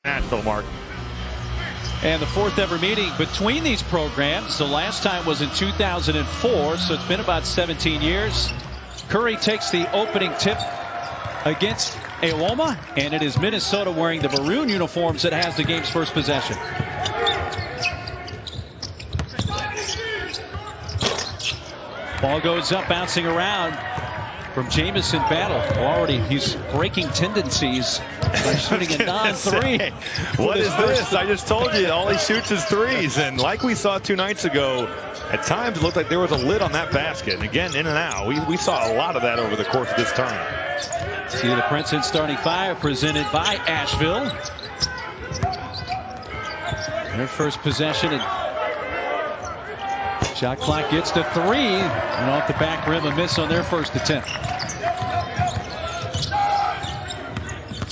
Nashville, Mark. And the fourth ever meeting between these programs. The last time was in 2004, so it's been about 17 years. Curry takes the opening tip against Iwoma, and it is Minnesota wearing the maroon uniforms that has the game's first possession. Ball goes up, bouncing around from Jamison Battle. Already he's breaking tendencies by shooting a non-three. What is this? I just told you, all he shoots is threes. And like we saw 2 nights ago, at times it looked like there was a lid on that basket. And again, in and out. We saw a lot of that over the course of this tournament. See the Princeton starting five presented by Asheville. Their first possession, and shot clock gets to 3, and off the back rim, a miss on their first attempt.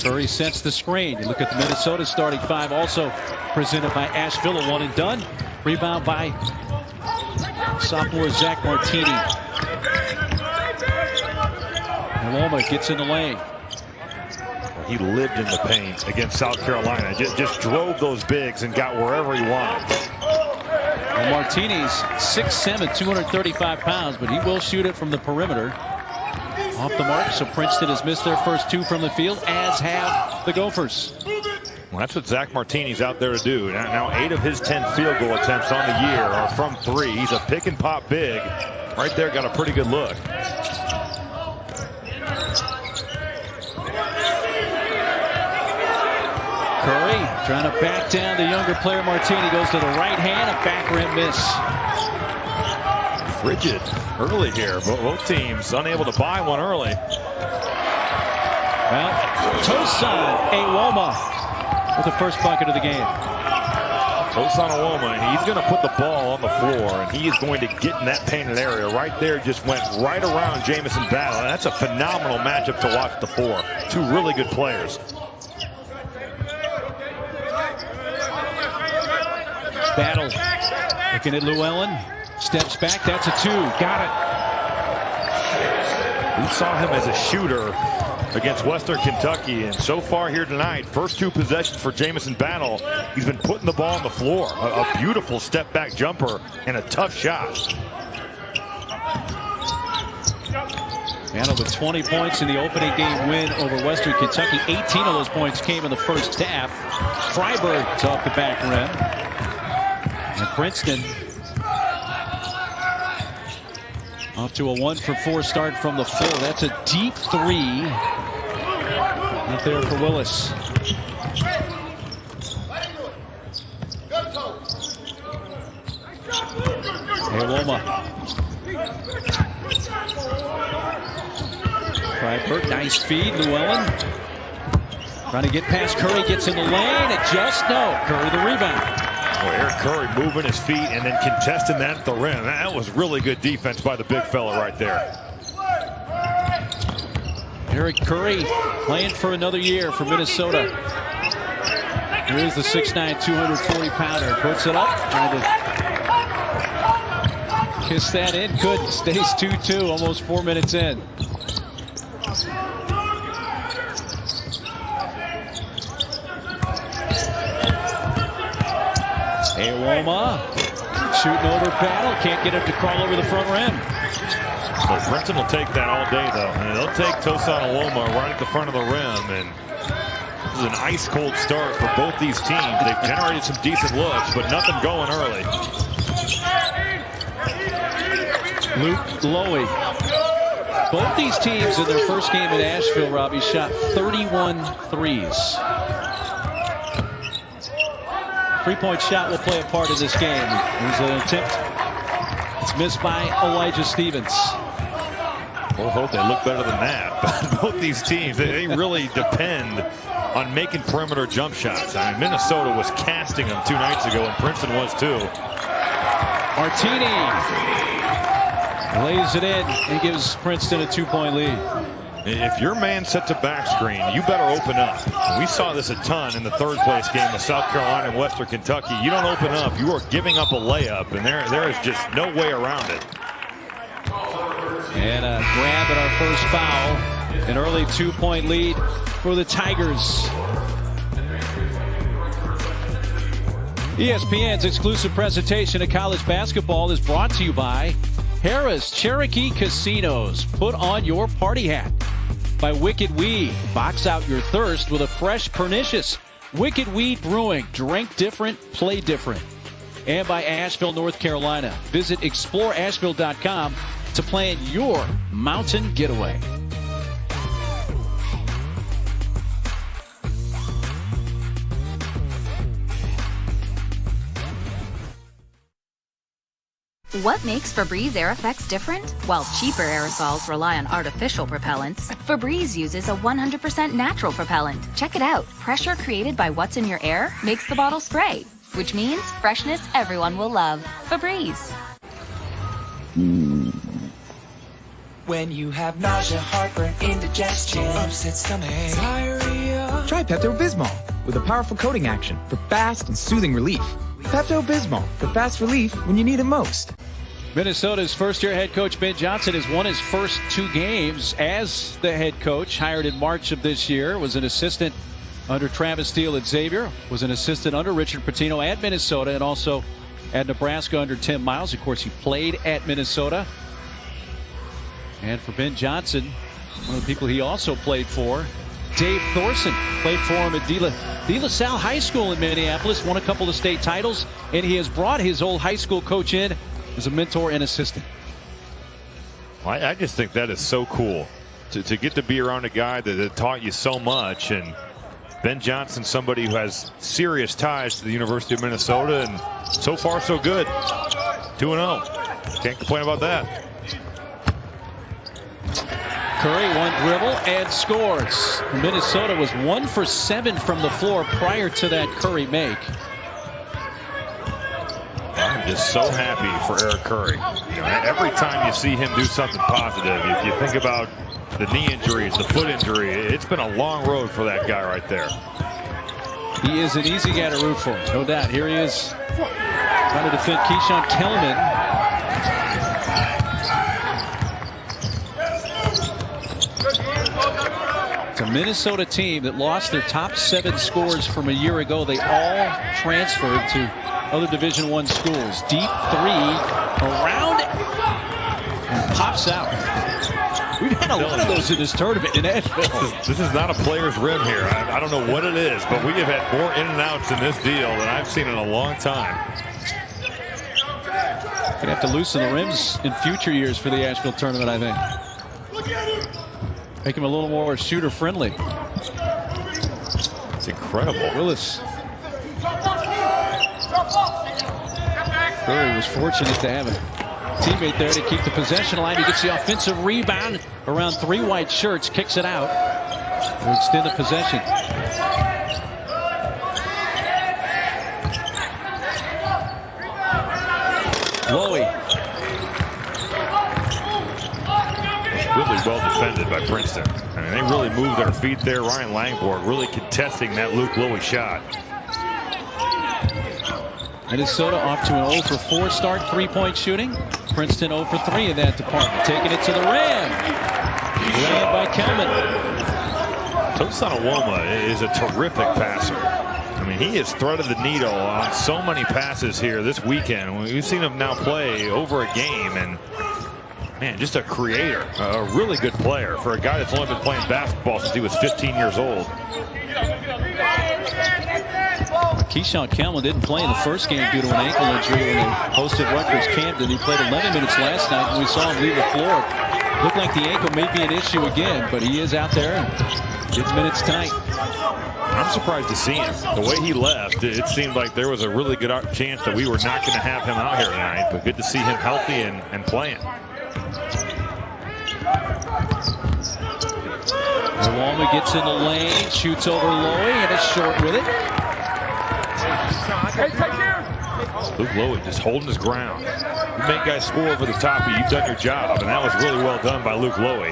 Curry sets the screen. You look at the Minnesota starting five, also presented by Asheville, a one and done. Rebound by sophomore Zach Martini. Iwoma gets in the lane. He lived in the paint against South Carolina. Just drove those bigs and got wherever he wanted. Well, Martini's 6'7", 235 pounds, but he will shoot it from the perimeter. Off the mark, so Princeton has missed their first 2 from the field, as have the Gophers. Well, that's what Zach Martini's out there to do. Now 8 of his 10 field goal attempts on the year are from 3. He's a pick and pop big. Right there, got a pretty good look. Curry trying to back down the younger player. Martini goes to the right hand, a back rim miss. Frigid early here. Both teams unable to buy one early. Well, Tosan Iwoma with the first bucket of the game. Tosan Iwoma, and he's going to put the ball on the floor, and he is going to get in that painted area. Right there, just went right around Jamison Battle, and that's a phenomenal matchup to watch the 4. 2 really good players. Battle looking at Llewellyn, steps back, that's a 2, got it. We saw him as a shooter against Western Kentucky, and so far here tonight, first 2 possessions for Jamison Battle, he's been putting the ball on the floor. A beautiful step back jumper and a tough shot. Battle with 20 points in the opening game win over Western Kentucky. 18 of those points came in the first half. Freiberg's off the back rim. And Princeton off to a 1-for-4 start from the floor. That's a deep 3 up there for Willis. Iwoma. Freiberg, nice feed. Llewellyn trying to get past Curry, gets in the lane, and just no. Curry the rebound. Well, Eric Curry moving his feet and then contesting that at the rim. That was really good defense by the big fella right there. Eric Curry playing for another year for Minnesota. Here's the 6'9", 240-pounder. Puts it up. Trying to kiss that in. Couldn't. Stays 2-2, almost 4 minutes in. Iwoma shooting over Battle. Can't get him to crawl over the front rim. So Princeton will take that all day, though. And they'll take Tosan Iwoma right at the front of the rim. And this is an ice-cold start for both these teams. They've generated some decent looks, but nothing going early. Luke Lowy. Both these teams in their first game at Asheville, Robbie, shot 31 threes. 3-point shot will play a part in this game. There's an attempt. It's missed by Elijah Stevens. We'll hope they look better than that. But both these teams, they really depend on making perimeter jump shots. I mean, Minnesota was casting them 2 nights ago, and Princeton was too. Martini lays it in and gives Princeton a 2-point lead. If your man sets a back screen, you better open up. We saw this a ton in the 3rd place game with South Carolina and Western Kentucky. You don't open up, you are giving up a layup, and there is just no way around it. And a grab at our first foul. An early 2-point lead for the Tigers. ESPN's exclusive presentation of college basketball is brought to you by Harrah's Cherokee Casinos. Put on your party hat. By Wicked Weed. Box out your thirst with a fresh Pernicious. Wicked Weed Brewing. Drink different, play different. And by Asheville, North Carolina. Visit exploreasheville.com to plan your mountain getaway. What makes Febreze Air Effects different? While cheaper aerosols rely on artificial propellants, Febreze uses a 100% natural propellant. Check it out. Pressure created by what's in your air makes the bottle spray, which means freshness everyone will love. Febreze. When you have nausea, heartburn, indigestion, upset stomach, diarrhea, try Pepto-Bismol with a powerful coating action for fast and soothing relief. Pepto-Bismol for fast relief when you need it most. Minnesota's first-year head coach Ben Johnson has won his first 2 games as the head coach. Hired in March of this year, was an assistant under Travis Steele at Xavier, was an assistant under Richard Pitino at Minnesota, and also at Nebraska under Tim Miles. Of course, he played at Minnesota. And for Ben Johnson, one of the people he also played for, Dave Thorson, played for him at De La Salle High School in Minneapolis, won a couple of state titles, and he has brought his old high school coach in as a mentor and assistant. I just think that is so cool to get to be around a guy that taught you so much. And Ben Johnson, somebody who has serious ties to the University of Minnesota, and so far so good. 2-0. Can't complain about that. Curry, one dribble and scores. Minnesota was 1 for 7 from the floor prior to that Curry make. I'm just so happy for Eric Curry. You know, every time you see him do something positive, you think about the knee injuries, the foot injury. It's been a long road for that guy right there. He is an easy guy to root for, no doubt. Here he is trying to defend Keyshawn Kellman. It's a Minnesota team that lost their top 7 scorers from a year ago. They all transferred to other Division I schools. Deep 3 around and pops out. We've had a lot of those in this tournament in Asheville. This is not a player's rim here. I don't know what it is, but we have had more in and outs in this deal than I've seen in a long time. Gonna have to loosen the rims in future years for the Asheville tournament, I think. Make him a little more shooter friendly. It's incredible. Willis. Curry was fortunate to have a teammate there to keep the possession alive. He gets the offensive rebound around 3 white shirts, kicks it out to extend the possession. Lowy. Really well defended by Princeton. I mean, they really moved their feet there. Ryan Langborg really contesting that Luke Lowy shot. Minnesota off to an 0 for 4 start, 3-point shooting. Princeton 0 for 3 in that department. Taking it to the rim. Led by Kelman. Tosanawoma is a terrific passer. I mean, he has threaded the needle on so many passes here this weekend. We've seen him now play over a game, and man, just a creator, a really good player for a guy that's only been playing basketball since he was 15 years old. Keyshawn Kellman didn't play in the first game due to an ankle injury when they hosted Rutgers Camden. He played 11 minutes last night, and we saw him leave the floor. Looked like the ankle may be an issue again, but he is out there and gets minutes tonight. I'm surprised to see him. The way he left, it seemed like there was a really good chance that we were not going to have him out here tonight, but good to see him healthy and playing. Walma gets in the lane, shoots over Lowy, and is short with it. Luke Lowy just holding his ground. You make guys score over the top of you, you've done your job, and that was really well done by Luke Lowy.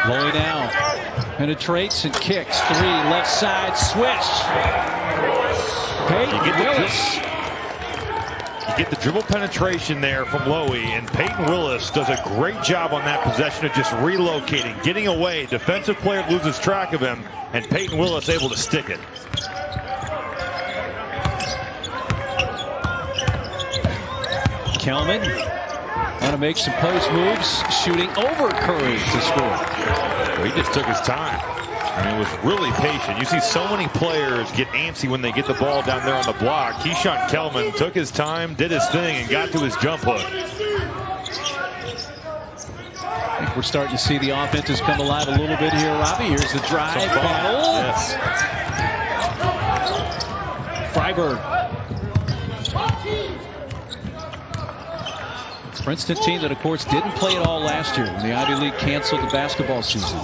Lowy now penetrates and kicks. 3, left side, swish. Peyton Willis. You get the dribble penetration there from Lowy, and Peyton Willis does a great job on that possession of just relocating, getting away. Defensive player loses track of him, and Peyton Willis able to stick it. Kelman want to make some post moves, shooting over Curry to score. Well, he just took his time. I mean, was really patient. You see so many players get antsy when they get the ball down there on the block. Keyshawn Kelman took his time, did his thing, and got to his jump hook. I think we're starting to see the offenses come alive a little bit here, Robbie. Here's the drive. Battle. Yes. Freiberg. Princeton team that, of course, didn't play at all last year when the Ivy League canceled the basketball season.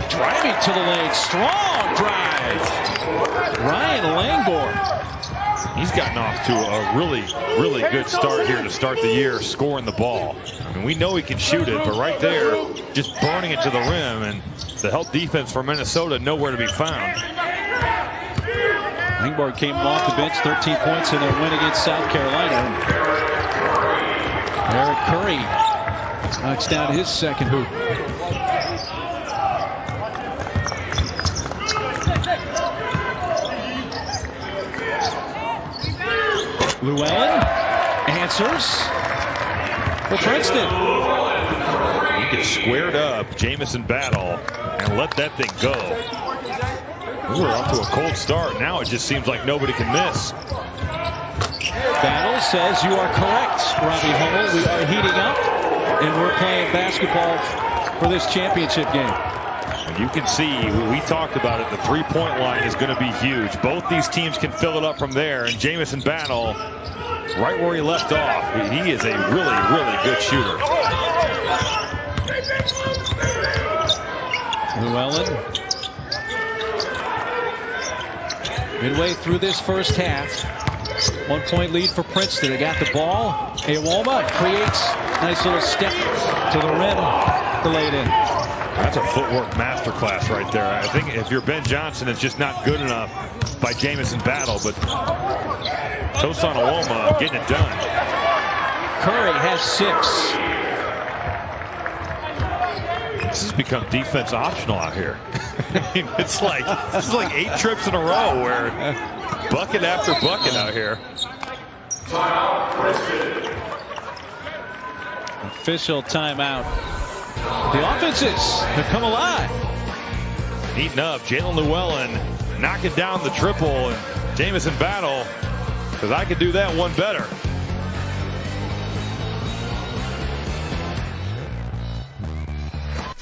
Driving to the lane. Strong drive. Ryan Langborn. He's gotten off to a really good start here to start the year, scoring the ball. I mean, we know he can shoot it, but right there, just burning it to the rim, and the help defense for Minnesota nowhere to be found. Langborn came off the bench, 13 points in their win against South Carolina. Eric Curry knocks down his second hoop. Llewellyn answers for Princeton. He gets squared up, Jamison Battle, and let that thing go. We're off to a cold start. Now it just seems like nobody can miss. Battle says you are correct, Robbie Hummel. We are heating up, and we're playing basketball for this championship game. And you can see, we talked about it, the three-point line is going to be huge. Both these teams can fill it up from there, and Jamison Battle, right where he left off, he is a really good shooter. Llewellyn. Midway through this first half, 1 point lead for Princeton. They got the ball. Iwoma creates a nice little step to the rim to lay it in. That's a footwork masterclass right there. I think if you're Ben Johnson, it's just not good enough by Jamison Battle, but Tosan Iwoma getting it done. Curry has 6. This has become defense optional out here. I mean, it's like 8 trips in a row where bucket after bucket out here. Official timeout. The offenses have come alive. Heating up, Jalen Llewellyn knocking down the triple, and Jamison Battle, because I could do that one better.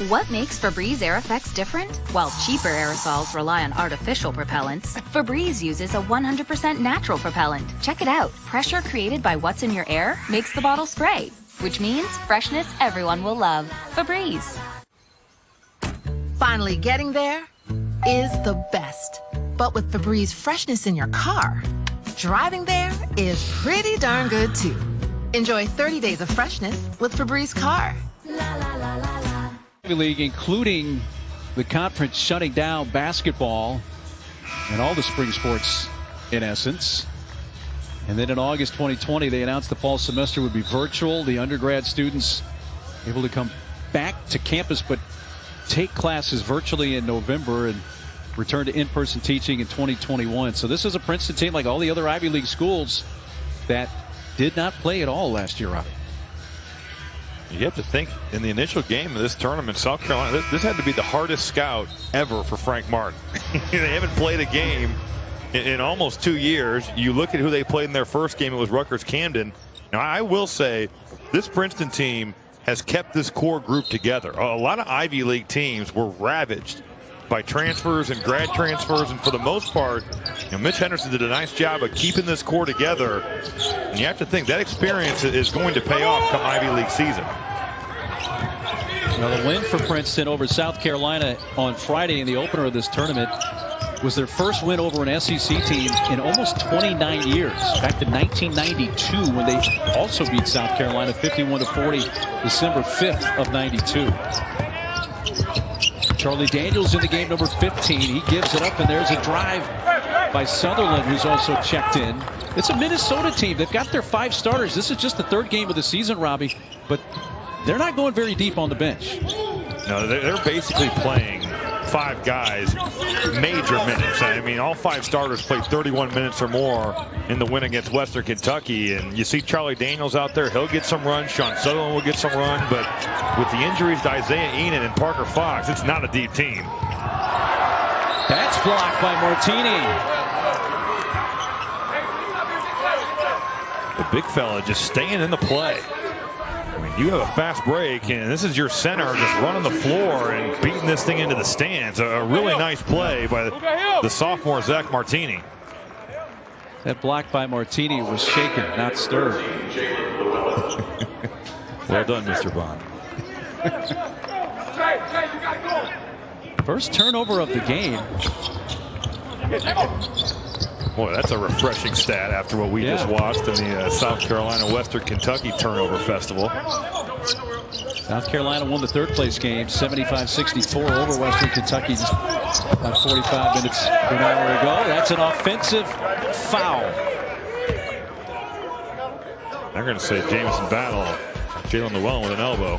What makes Febreze Air Effects different? While cheaper aerosols rely on artificial propellants, Febreze uses a 100% natural propellant. Check it out. Pressure created by what's in your air makes the bottle spray, which means freshness everyone will love. Febreze. Finally getting there is the best. But with Febreze freshness in your car, driving there is pretty darn good too. Enjoy 30 days of freshness with Febreze Car. League, including the conference shutting down basketball and all the spring sports in essence. And then in August 2020, they announced the fall semester would be virtual. The undergrad students able to come back to campus but take classes virtually in November and return to in-person teaching in 2021. So this is a Princeton team like all the other Ivy League schools that did not play at all last year, Robbie. You have to think, in the initial game of this tournament, South Carolina, this had to be the hardest scout ever for Frank Martin. They haven't played a game in almost 2 years. You look at who they played in their first game, it was Rutgers-Camden. Now, I will say, this Princeton team has kept this core group together. A lot of Ivy League teams were ravaged by transfers and grad transfers, and for the most part, Mitch Henderson did a nice job of keeping this core together. And you have to think that experience is going to pay off come Ivy League season. Well, the win for Princeton over South Carolina on Friday in the opener of this tournament was their first win over an SEC team in almost 29 years. Back to 1992 when they also beat South Carolina 51-40, December 5th of 92. Charlie Daniels in the game, number 15. He gives it up, and there's a drive by Sutherland, who's also checked in. It's a Minnesota team. They've got their 5 starters. This is just the 3rd game of the season, Robbie, but they're not going very deep on the bench. No, they're basically playing 5 guys major minutes. I mean, all 5 starters played 31 minutes or more in the win against Western Kentucky. And you see Charlie Daniels out there. He'll get some run. Sean Sutherland will get some run. But with the injuries to Isaiah Enan and Parker Fox, it's not a deep team. That's blocked by Martini. The big fella just staying in the play. I mean, you have a fast break, and this is your center just running the floor and beating this thing into the stands. A really nice play by the sophomore Zach Martini. That block by Martini was shaken, not stirred. Well done, Mr. Bond. First turnover of the game. Boy, that's a refreshing stat after what we just watched in the South Carolina Western Kentucky Turnover Festival. South Carolina won the 3rd place game 75-64 over Western Kentucky just about 45 minutes an hour ago. That's an offensive foul. I'm going to say Jamison Battle, Jalen Llewellyn with an elbow.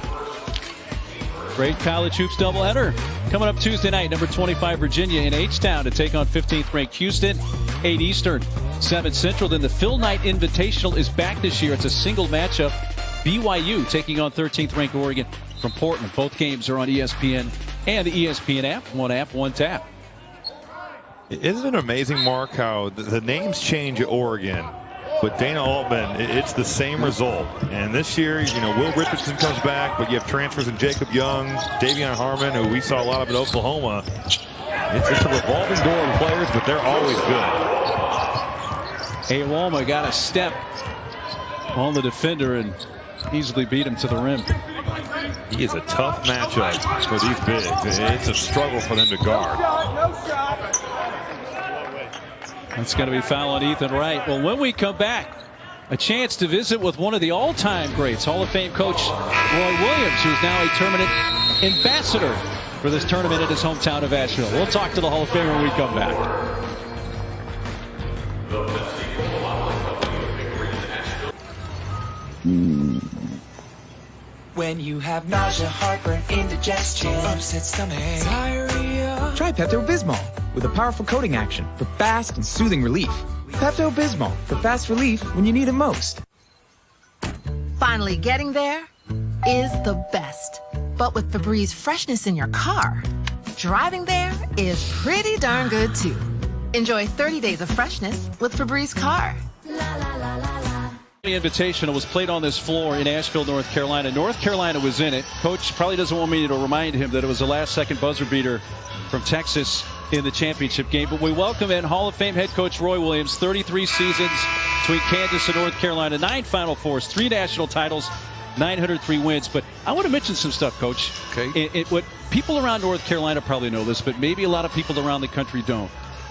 Great college hoops doubleheader coming up Tuesday night. Number 25 Virginia in H-Town to take on 15th ranked Houston. 8 Eastern, 7 Central. Then the Phil Knight Invitational is back this year. It's a single matchup. BYU taking on 13th ranked Oregon from Portland. Both games are on ESPN and the ESPN app. One app, one tap. Isn't it amazing, Mark, how the names change at Oregon, but Dana Altman, it's the same result. And this year, you know, Will Richardson comes back, but you have transfers in Jacob Young, Davion Harmon, who we saw a lot of at Oklahoma. It's a revolving door of players, but they're always good. Awolma got a step on the defender and easily beat him to the rim. He is a tough matchup for these bigs. It's a struggle for them to guard. That's going to be foul on Ethan Wright. Well, when we come back, a chance to visit with one of the all-time greats, Hall of Fame coach Roy Williams, who's now a tournament ambassador for this tournament in his hometown of Asheville. We'll talk to the Hall of Famer when we come back. When you have nausea, heartburn, indigestion, upset stomach, diarrhea. Try Pepto-Bismol with a powerful coating action for fast and soothing relief. Pepto-Bismol for fast relief when you need it most. Finally getting there is the best. But with Febreze freshness in your car, driving there is pretty darn good too. Enjoy 30 days of freshness with Febreze Car. The Invitational was played on this floor in Asheville, North Carolina. North Carolina was in it. Coach probably doesn't want me to remind him that it was the last-second buzzer beater from Texas in the championship game. But we welcome in Hall of Fame head coach Roy Williams. 33 seasons between Kansas and North Carolina. 9 Final Fours, 3 national titles, 903 wins. But I want to mention some stuff, Coach. Okay. What people around North Carolina probably know this, but maybe a lot of people around the country don't.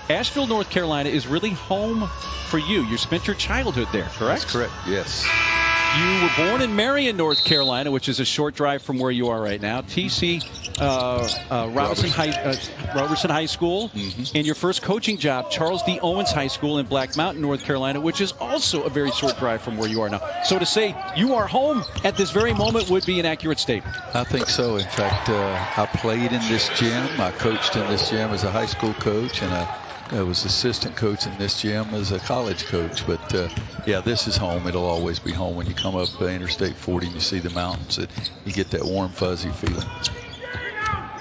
Asheville, North Carolina is really home for you. You spent your childhood there, correct? That's correct, yes. You were born in Marion, North Carolina, which is a short drive from where you are right now. T.C. Robertson High School. Mm-hmm. And your first coaching job, Charles D. Owens High School in Black Mountain, North Carolina, which is also a very short drive from where you are now. So to say you are home at this very moment would be an accurate statement. I think so. In fact, I played in this gym. I coached in this gym as a high school coach, and I was assistant coach in this gym as a college coach. But yeah, this is home. It'll always be home. When you come up Interstate 40 and you see the mountains, you get that warm, fuzzy feeling.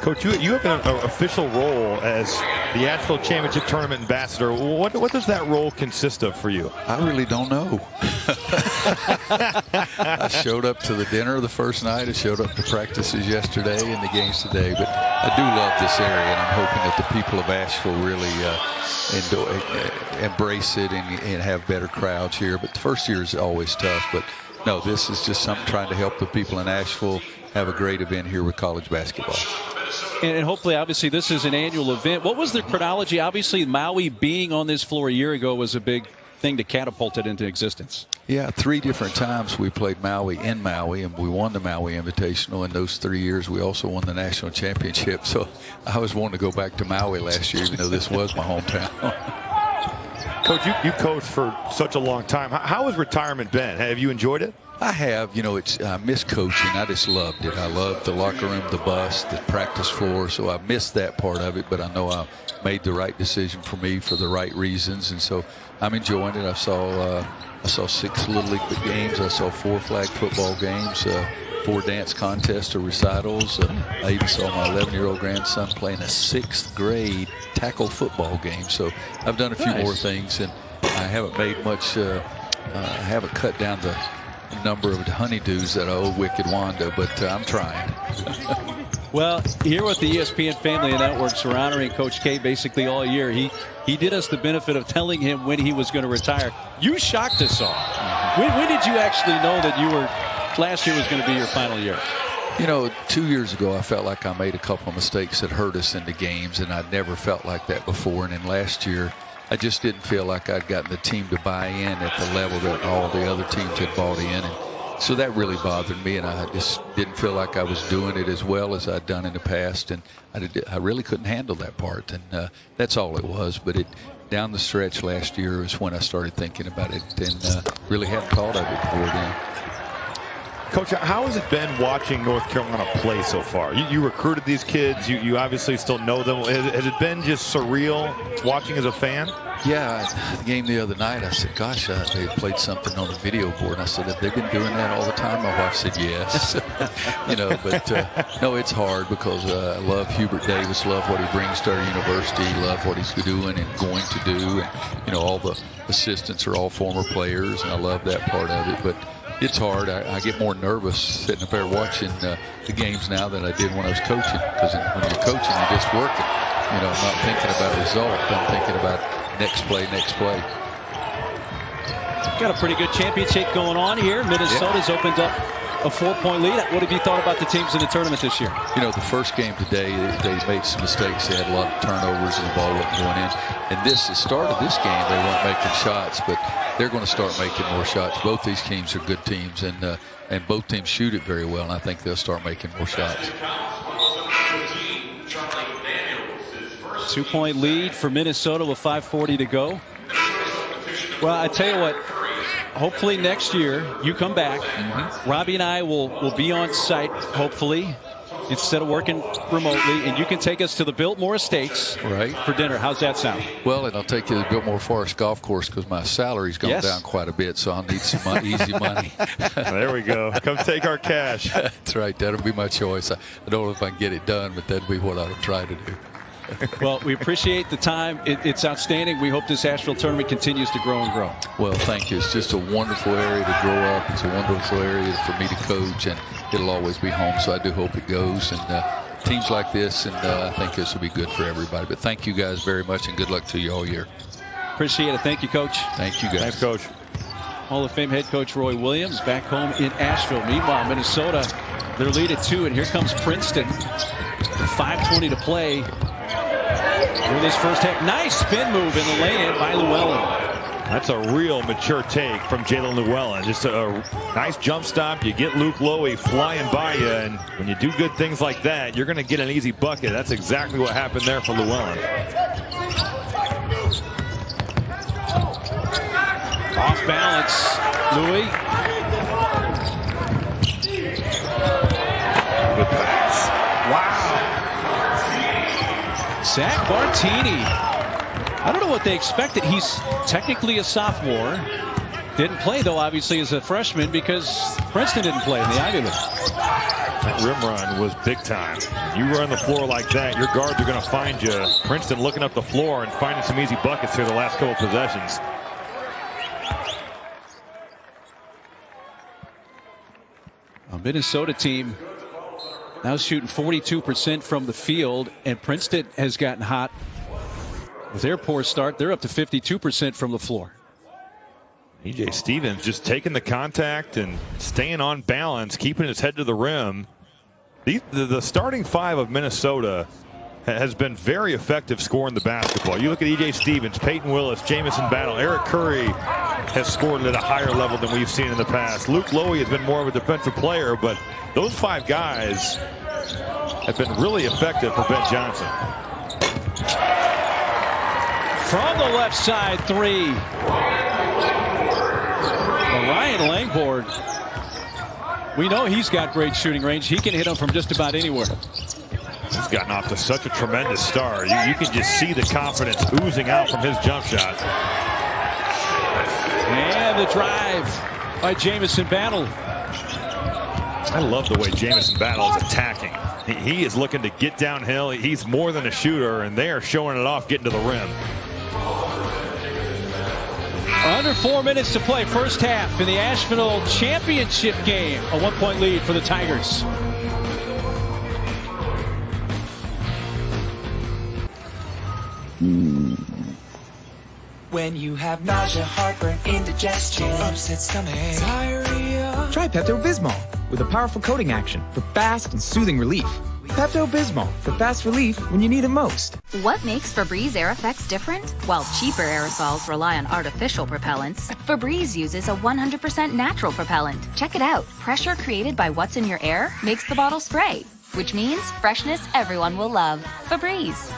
Coach, you have an official role as the Asheville Championship Tournament ambassador. What does that role consist of for you? I really don't know. I showed up to the dinner the first night. I showed up to practices yesterday and the games today. But I do love this area, and I'm hoping that the people of Asheville really embrace it and have better crowds here. But the first year is always tough. But no, this is just something trying to help the people in Asheville have a great event here with college basketball. And hopefully, obviously, this is an annual event. What was the chronology? Obviously, Maui being on this floor a year ago was a big thing to catapult it into existence. Yeah, 3 different times we played Maui in Maui, and we won the Maui Invitational. In those 3 years, we also won the national championship. So I was wanting to go back to Maui last year, even though this was my hometown. Coach, you coached for such a long time. How has retirement been? Have you enjoyed it? I have. You know, I miss coaching. I just loved it. I loved the locker room, the bus, the practice floor. So I missed that part of it, but I know I made the right decision for me for the right reasons, and so I'm enjoying it. I saw 6 Little League games. I saw 4 flag football games, 4 dance contests or recitals. I even saw my 11-year-old grandson playing a 6th grade tackle football game. So I've done a few more things, and I haven't made much. I haven't cut down the number of honeydews that I owe Wicked Wanda, but I'm trying. Well, here with the ESPN family and networks, we're honoring Coach K basically all year. He did us the benefit of telling him when he was going to retire. You shocked us all. When did you actually know that last year was going to be your final year? You know, 2 years ago, I felt like I made a couple of mistakes that hurt us in the games, and I'd never felt like that before. And then last year, I just didn't feel like I'd gotten the team to buy in at the level that all the other teams had bought in. And so that really bothered me, and I just didn't feel like I was doing it as well as I'd done in the past. And I really couldn't handle that part, and that's all it was. But down the stretch last year is when I started thinking about it, and really hadn't thought of it before then. Coach, how has it been watching North Carolina play so far? You recruited these kids. You obviously still know them. Has it been just surreal watching as a fan? Yeah, the game the other night, I said, gosh, they played something on the video board. And I said, have they been doing that all the time? My wife said, yes. You know, but no, it's hard because I love Hubert Davis, love what he brings to our university, love what he's doing and going to do. And, you know, all the assistants are all former players, and I love that part of it. But it's hard. I get more nervous sitting up there watching the games now than I did when I was coaching, because when you're coaching, you're just working. You know, I'm not thinking about a result. I'm thinking about next play, next play. Got a pretty good championship going on here. Minnesota's opened up a 4-point lead. What have you thought about the teams in the tournament this year? You know, the first game today, they made some mistakes. They had a lot of turnovers and the ball wasn't going in. And the start of this game, they weren't making shots, but they're going to start making more shots. Both these teams are good teams, and both teams shoot it very well, and I think they'll start making more shots. 2-point lead for Minnesota with 5:40 to go. Well, I tell you what, hopefully next year you come back. Robbie and I will be on site, hopefully, instead of working remotely, and you can take us to the Biltmore Estates for dinner. How's that sound? Well, and I'll take you to the Biltmore Forest Golf Course because my salary's gone down quite a bit, so I'll need some easy money. There we go. Come take our cash. That's right. That'll be my choice. I don't know if I can get it done, but that'll be what I'll try to do. Well, we appreciate the time. It's outstanding. We hope this Asheville tournament continues to grow and grow. Well, thank you. It's just a wonderful area to grow up. It's a wonderful area for me to coach, and it'll always be home, so I do hope it goes. And teams like this, and I think this will be good for everybody. But thank you guys very much, and good luck to you all year. Appreciate it. Thank you, Coach. Thank you, guys. Thanks, Coach. Hall of Fame head coach Roy Williams back home in Asheville. Meanwhile, Minnesota, their lead at 2, and here comes Princeton. 5:20 to play. With his first half, nice spin move in the lane by Llewellyn. That's a real mature take from Jalen Llewellyn. Just a nice jump stop. You get Luke Lowy flying by you, and when you do good things like that, you're going to get an easy bucket. That's exactly what happened there for Llewellyn. Off balance, Louis. Good pass. Wow. Zach Bartini. I don't know what they expected. He's technically a sophomore. Didn't play, though, obviously, as a freshman because Princeton didn't play in the Ivy League. That rim run was big time. You run the floor like that, your guards are going to find you. Princeton looking up the floor and finding some easy buckets here the last couple of possessions. A Minnesota team now shooting 42% from the field, and Princeton has gotten hot with their poor start. They're up to 52% from the floor. E.J. Stevens just taking the contact and staying on balance, keeping his head to the rim. The starting 5 of Minnesota has been very effective scoring the basketball. You look at E.J. Stevens, Peyton Willis, Jamison Battle, Eric Curry has scored at a higher level than we've seen in the past. Luke Lowy has been more of a defensive player, but those 5 guys have been really effective for Ben Johnson. From the left side, 3. Ryan Langford We know he's got great shooting range. He can hit them from just about anywhere. He's gotten off to such a tremendous start. You can just see the confidence oozing out from his jump shot. And the drive by Jamison Battle. I love the way Jamison Battle is attacking. He is looking to get downhill. He's more than a shooter, and they are showing it off getting to the rim. Under 4 minutes to play, first half in the Asheville championship game. A 1-point lead for the Tigers. When you have nausea, heartburn, indigestion, upset stomach, diarrhea. Try Pepto-Bismol with a powerful coating action for fast and soothing relief. Pepto-Bismol for fast relief when you need it most. What makes Febreze Air Effects different? While cheaper aerosols rely on artificial propellants, Febreze uses a 100% natural propellant. Check it out. Pressure created by what's in your air makes the bottle spray, which means freshness everyone will love. Febreze.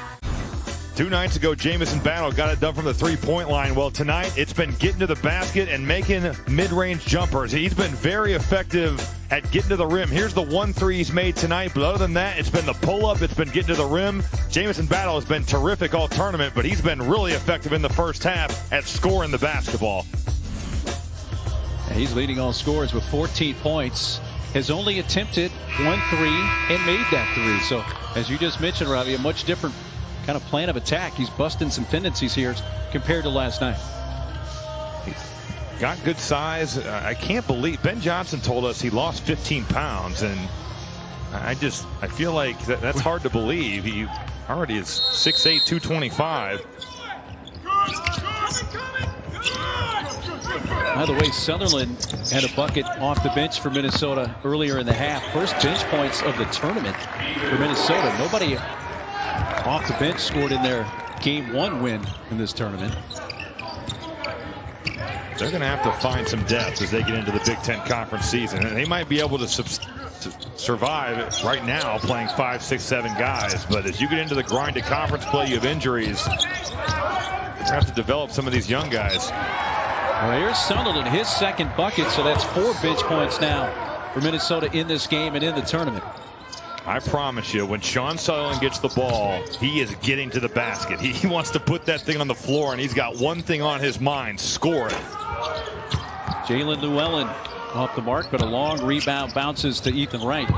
2 nights ago, Jamison Battle got it done from the three-point line. Well, tonight, it's been getting to the basket and making mid-range jumpers. He's been very effective at getting to the rim. Here's the 1-3 he's made tonight, but other than that, it's been the pull-up, it's been getting to the rim. Jamison Battle has been terrific all tournament, but he's been really effective in the first half at scoring the basketball. And he's leading all scorers with 14 points. Has only attempted 1 3 and made that 3. So, as you just mentioned, Robbie, a much different kind of plan of attack. He's busting some tendencies here compared to last night. He's got good size. I can't believe Ben Johnson told us he lost 15 pounds, and I feel like that's hard to believe. He already is 6'8", 225. By the way, Sutherland had a bucket off the bench for Minnesota earlier in the half. First bench points of the tournament for Minnesota. Nobody off the bench scored in their Game 1 win in this tournament. They're going to have to find some depth as they get into the Big Ten Conference season. And they might be able to survive right now playing 5, 6, 7 guys. But as you get into the grind of conference play, you have injuries. You're going to have to develop some of these young guys. Well, here's Sutherland, his second bucket. So that's 4 bench points now for Minnesota in this game and in the tournament. I promise you, when Sean Sutherland gets the ball, he is getting to the basket. He wants to put that thing on the floor, and he's got one thing on his mind: score it. Jalen Llewellyn off the mark, but a long rebound bounces to Ethan Wright.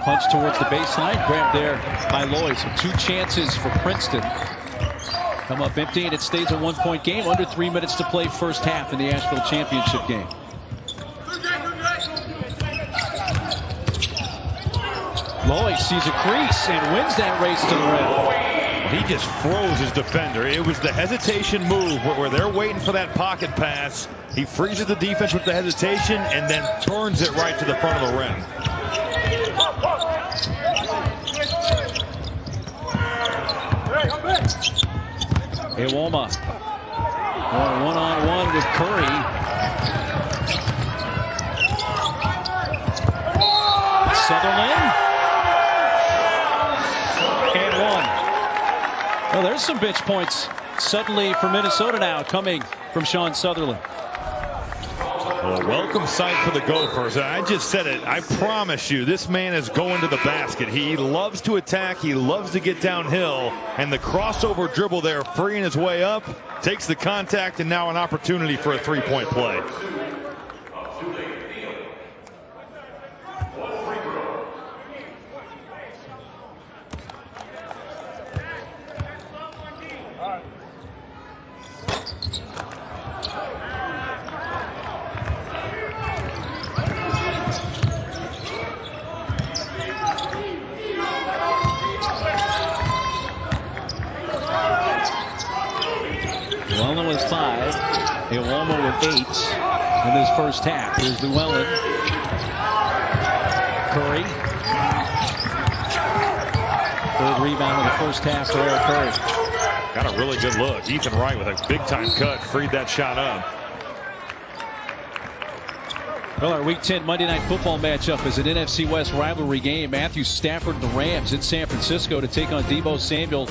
Punch towards the baseline, grabbed there by Loy. So 2 chances for Princeton. Come up empty, and it stays a 1-point game. Under 3 minutes to play first half in the Asheville championship game. Loy sees a crease and wins that race to the rim. He just froze his defender. It was the hesitation move where they're waiting for that pocket pass. He freezes the defense with the hesitation and then burns it right to the front of the rim. Iwoma going one-on-one with Curry. Sutherland. Well, there's some bench points suddenly for Minnesota now coming from Sean Sutherland. Well, a welcome sight for the Gophers. I just said it. I promise you, this man is going to the basket. He loves to attack. He loves to get downhill. And the crossover dribble there, freeing his way up, takes the contact, and now an opportunity for a 3-point play. Llewellyn with 5. Iwoma with 8 in this first half. Here's Llewellyn. Curry. Third rebound in the first half for Eric Curry. Got a really good look. Ethan Wright with a big-time cut. Freed that shot up. Well, our Week 10 Monday Night Football matchup is an NFC West rivalry game. Matthew Stafford and the Rams in San Francisco to take on Deebo Samuel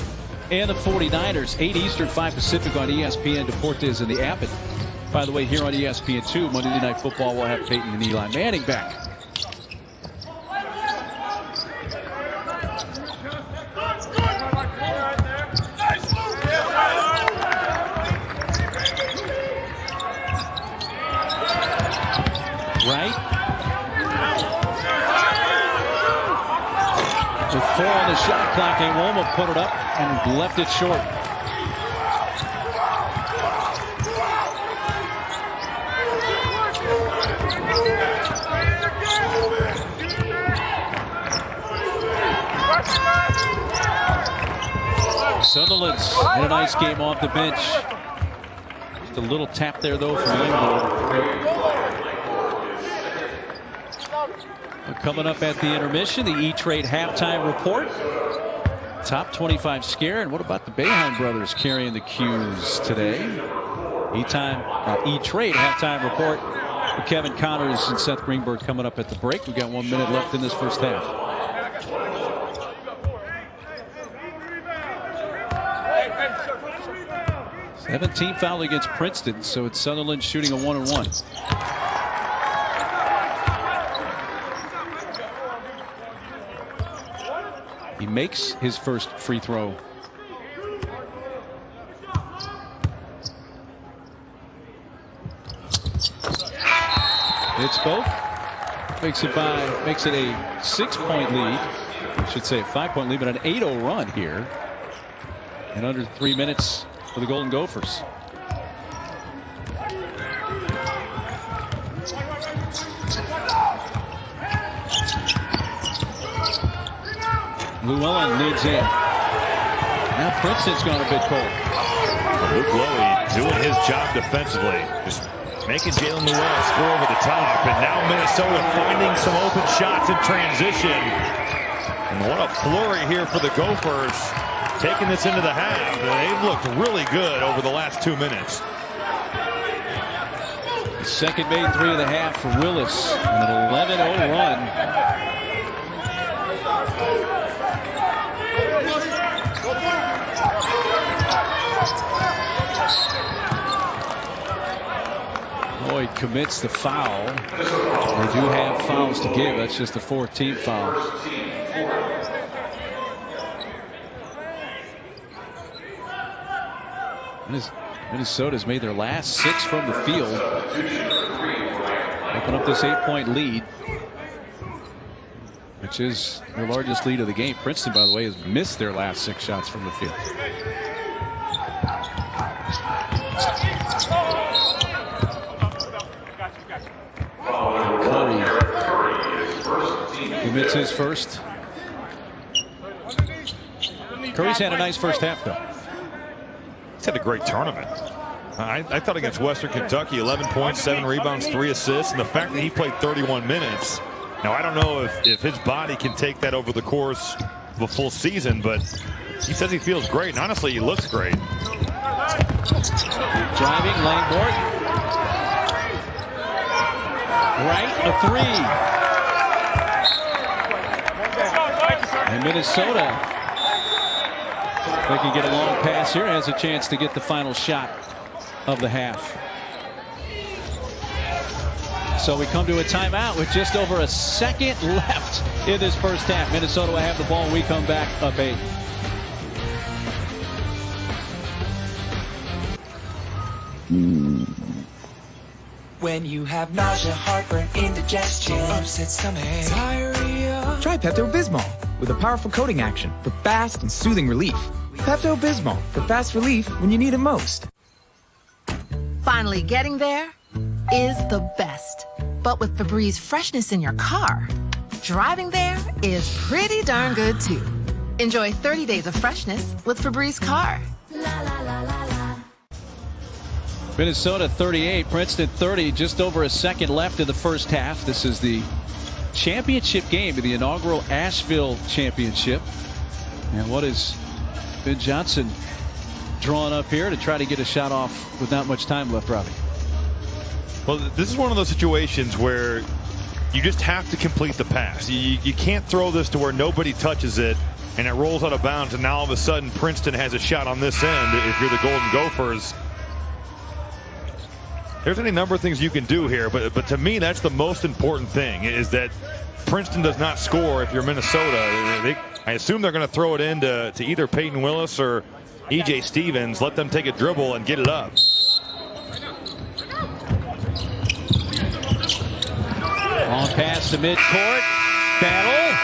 and the 49ers. 8 Eastern, 5 Pacific on ESPN, Deportes, and the Abbott By the way, here on ESPN2, Monday Night Football will have Peyton and Eli Manning back. Wright. With 4 on the shot clock, Anwoma put it up and left it short. Sunderland's had a nice game off the bench. Just a little tap there, though, from Lingard. Coming up at the intermission, the E-Trade halftime report. Top 25 scare. And what about the Boeheim brothers carrying the cues today? E-Trade halftime report with Kevin Connors and Seth Greenberg coming up at the break. We've got 1 minute left in this first half. Team foul against Princeton, so it's Sunderland shooting a 1-and-1. He makes his first free throw. It's both. Makes it a 6-point lead. I should say a 5-point lead, but an 8-0 run here in under 3 minutes for the Golden Gophers. Llewellyn leads in. Now Princeton's gone a bit cold. Luke Lowy doing his job defensively. Just making Jalen Llewellyn score over the top. And now Minnesota finding some open shots in transition. And what a flurry here for the Gophers. Taking this into the half. They've looked really good over the last 2 minutes. Second made 3 of the half for Willis. And an 11-0 run. Lloyd commits the foul. They do have fouls to give. That's just the 14th foul. Minnesota's made their last 6 from the field. Open up this 8-point lead, which is the largest lead of the game. Princeton, by the way, has missed their last 6 shots from the field. Curry commits his first. Curry's had a nice first half, though. He's had a great tournament. I thought against Western Kentucky, 11 points, 7 rebounds, 3 assists, and the fact that he played 31 minutes. Now, I don't know if his body can take that over the course of a full season, but he says he feels great, and honestly, he looks great. Driving, Langford. Wright, a 3. And Minnesota, if they can get a long pass here, has a chance to get the final shot of the half. So we come to a timeout with just over a second left in this first half. Minnesota will have the ball. We come back up 8. When you have nausea, heartburn, indigestion, upset stomach, diarrhea. Try Pepto-Bismol with a powerful coating action for fast and soothing relief. Pepto-Bismol for fast relief when you need it most. Finally getting there is the best. But with Febreze freshness in your car, driving there is pretty darn good too. Enjoy 30 days of freshness with Febreze Car. Minnesota 38, Princeton 30, just over a second left in the first half. This is the championship game of the inaugural Asheville Championship. And what is Ben Johnson drawing up here to try to get a shot off with not much time left, Robbie? Well, this is one of those situations where you just have to complete the pass. You can't throw this to where nobody touches it and it rolls out of bounds, and now all of a sudden Princeton has a shot on this end if you're the Golden Gophers. there's any number of things you can do here, but to me, that's the most important thing, is that Princeton does not score if you're Minnesota. I assume they're going to throw it into either Peyton Willis or E.J. Stevens. Let them take a dribble and get it up. On pass to midcourt. Battle.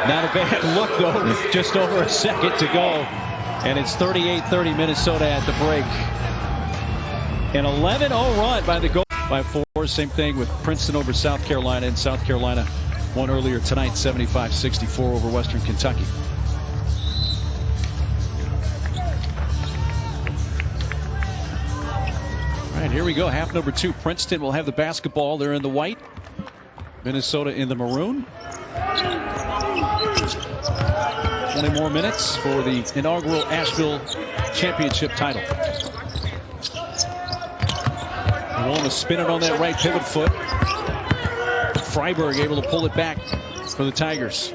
Not a bad look, though, with just over a second to go. And it's 38-30 Minnesota at the break. An 11-0 run by the goal by 4. Same thing with Princeton over South Carolina, and South Carolina won earlier tonight 75-64 over Western Kentucky. All right, here we go. Half number 2. Princeton will have the basketball. They're in the white. Minnesota in the maroon. 20 more minutes for the inaugural Asheville Championship title. They want to spin it on that right pivot foot. Freiberg able to pull it back for the Tigers.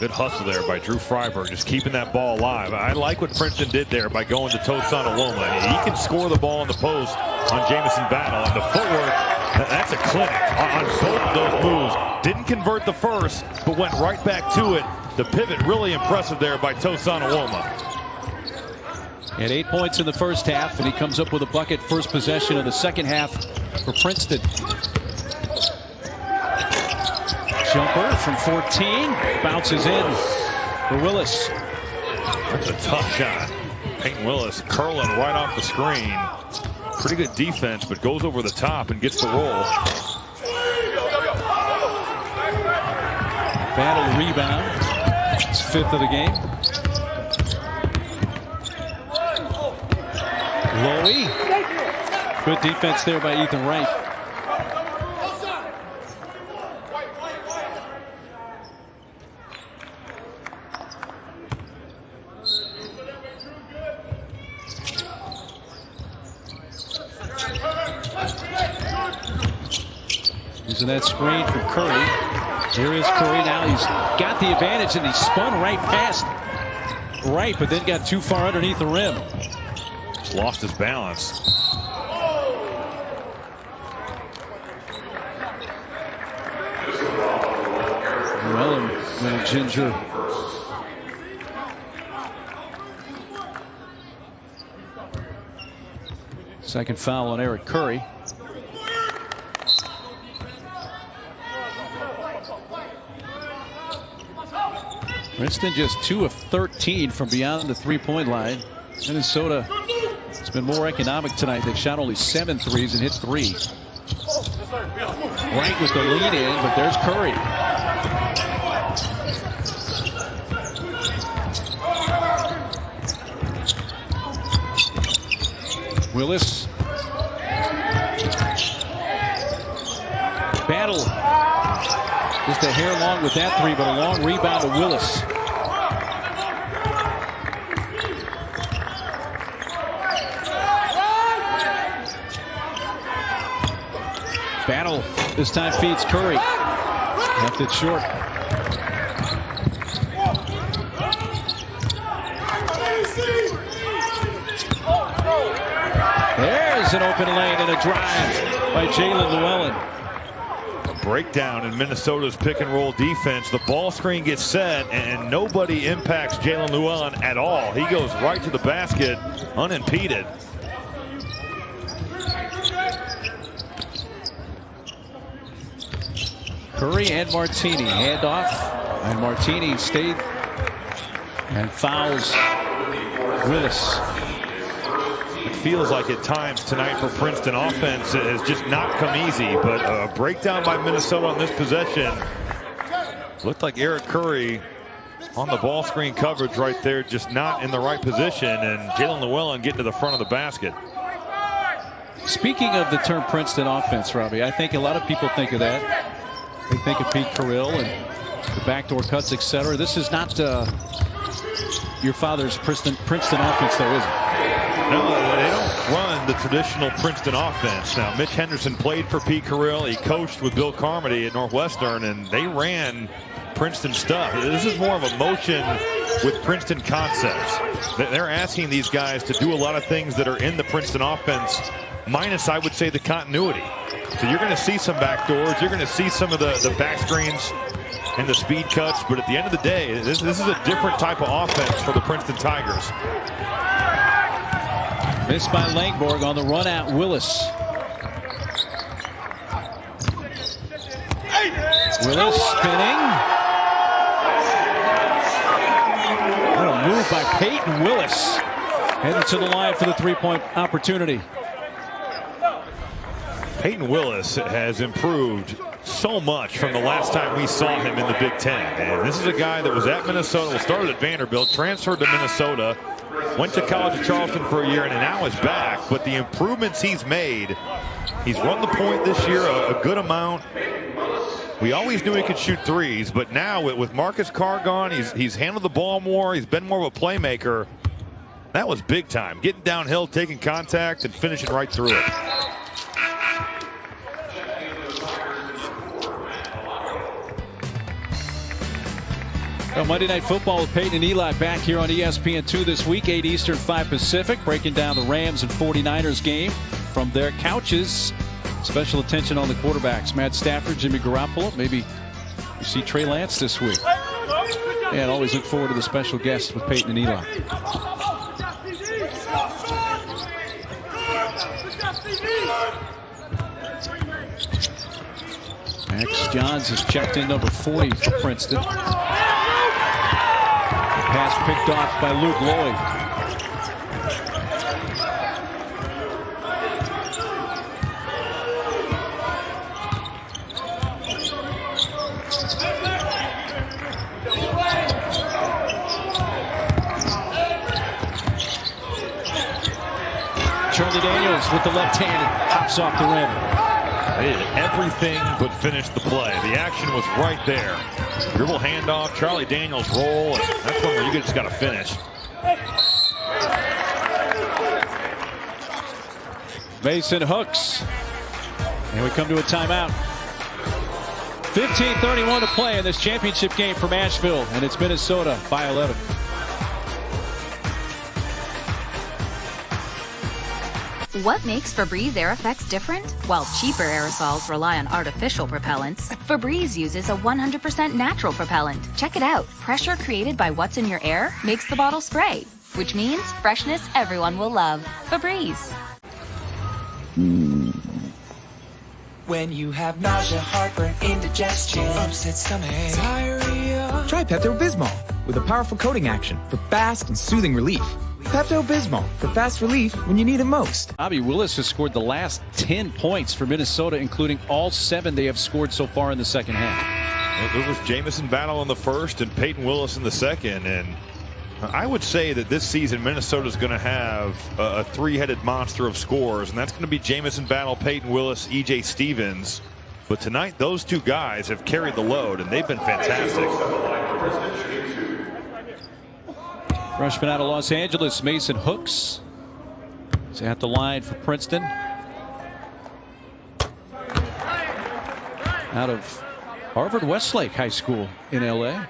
Good hustle there by Drew Freiberg, just keeping that ball alive. I like what Princeton did there by going to Tosan Awoma. He can score the ball in the post on Jamison Battle. And the footwork, that's a clinic on both of those moves. Didn't convert the first, but went right back to it. The pivot really impressive there by Tosan Awoma. He had 8 points in the first half, and he comes up with a bucket first possession of the second half for Princeton. Jumper from 14, bounces in for Willis. That's a tough shot. Peyton Willis curling right off the screen. Pretty good defense, but goes over the top and gets the roll. Battle rebound. It's 5th of the game. Lowy. Good defense there by Ethan Wright. Using that screen from Curry. Here is Curry now. He's got the advantage, and he spun right past Wright, but then got too far underneath the rim. Just lost his balance. Well, little ginger. Second foul on Eric Curry. Princeton just 2 of 13 from beyond the three-point line. Minnesota has been more economic tonight. They've shot only 7 threes and hit 3. Wright with the lead in, but there's Curry. Willis. Battle. Just a hair long with that 3, but a long rebound to Willis. Battle this time feeds Curry. Left it short. There's an open lane and a drive by Jalen Llewellyn. Breakdown in Minnesota's pick and roll defense. The ball screen gets set and nobody impacts Jalen Llewellyn at all. He goes right to the basket unimpeded. Curry and Martini hand off, and Martini stayed and fouls Willis. It feels like at times tonight for Princeton, offense has just not come easy, but a breakdown by Minnesota on this possession. Looked like Eric Curry on the ball screen coverage right there, just not in the right position, and Jalen Llewellyn getting to the front of the basket. Speaking of the term Princeton offense, Robbie, I think a lot of people think of that. They think of Pete Carrill and the backdoor cuts, etc. This is not your father's Princeton offense, though, is it? No, they don't run the traditional Princeton offense. Now, Mitch Henderson played for Pete Carrill. He coached with Bill Carmody at Northwestern, and they ran Princeton stuff. This is more of a motion with Princeton concepts. They're asking these guys to do a lot of things that are in the Princeton offense, minus, I would say, the continuity. So you're going to see some backdoors. You're going to see some of the back screens and the speed cuts. But at the end of the day, this is a different type of offense for the Princeton Tigers. Missed by Langborg on the run out. Willis. Willis spinning. What a move by Peyton Willis. Heading to the line for the three-point opportunity. Peyton Willis has improved so much from the last time we saw him in the Big Ten. And this is a guy that was at Minnesota, started at Vanderbilt, transferred to Minnesota, went to college at Charleston for a year, and now is back. But the improvements he's made, he's run the point this year a good amount. We always knew he could shoot threes, but now with Marcus Carr gone, he's handled the ball more. He's been more of a playmaker. That was big time. Getting downhill, taking contact, and finishing right through it. Well, Monday Night Football with Peyton and Eli back here on ESPN2 this week, 8 Eastern, 5 Pacific, breaking down the Rams and 49ers game from their couches. Special attention on the quarterbacks, Matt Stafford, Jimmy Garoppolo. Maybe you see Trey Lance this week. And always look forward to the special guests with Peyton and Eli. Max Johns has checked in number 40 for Princeton. Pass picked off by Luke Lloyd. Charlie Daniels with the left hand and hops off the rim. They did everything but finish the play. The action was right there. Dribble handoff, Charlie Daniels roll, and that's one where you just got to finish. Mason hooks. And we come to a timeout. 15:31 to play in this championship game for Asheville, and it's Minnesota by 11. What makes Febreze Air Effects different? While cheaper aerosols rely on artificial propellants, Febreze uses a 100% natural propellant. Check it out. Pressure created by what's in your air makes the bottle spray, which means freshness everyone will love. Febreze. When you have nausea, heartburn, indigestion, upset stomach, diarrhea. Try Pepto-Bismol with a powerful coating action for fast and soothing relief. Pepto-Bismol for fast relief when you need it most. Bobby Willis has scored the last 10 points for Minnesota, including all 7 they have scored so far in the second half. It was Jamison Battle in the first and Peyton Willis in the second. And I would say that this season Minnesota's going to have a three-headed monster of scores, and that's going to be Jamison Battle, Peyton Willis, E.J. Stevens. But tonight those two guys have carried the load, and they've been fantastic. Freshman out of Los Angeles, Mason Hooks is at the line for Princeton. Out of Harvard Westlake High School in L.A.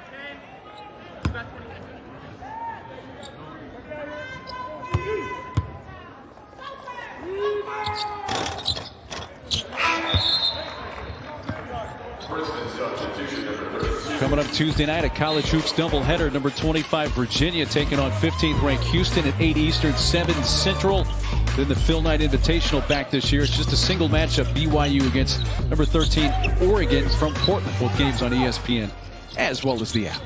Coming up Tuesday night, a college hoops doubleheader. Number 25 Virginia taking on 15th ranked Houston at 8 Eastern, 7 Central. Then the Phil Knight Invitational back this year. It's just a single matchup, BYU against number 13 Oregon from Portland. Both games on ESPN as well as the app.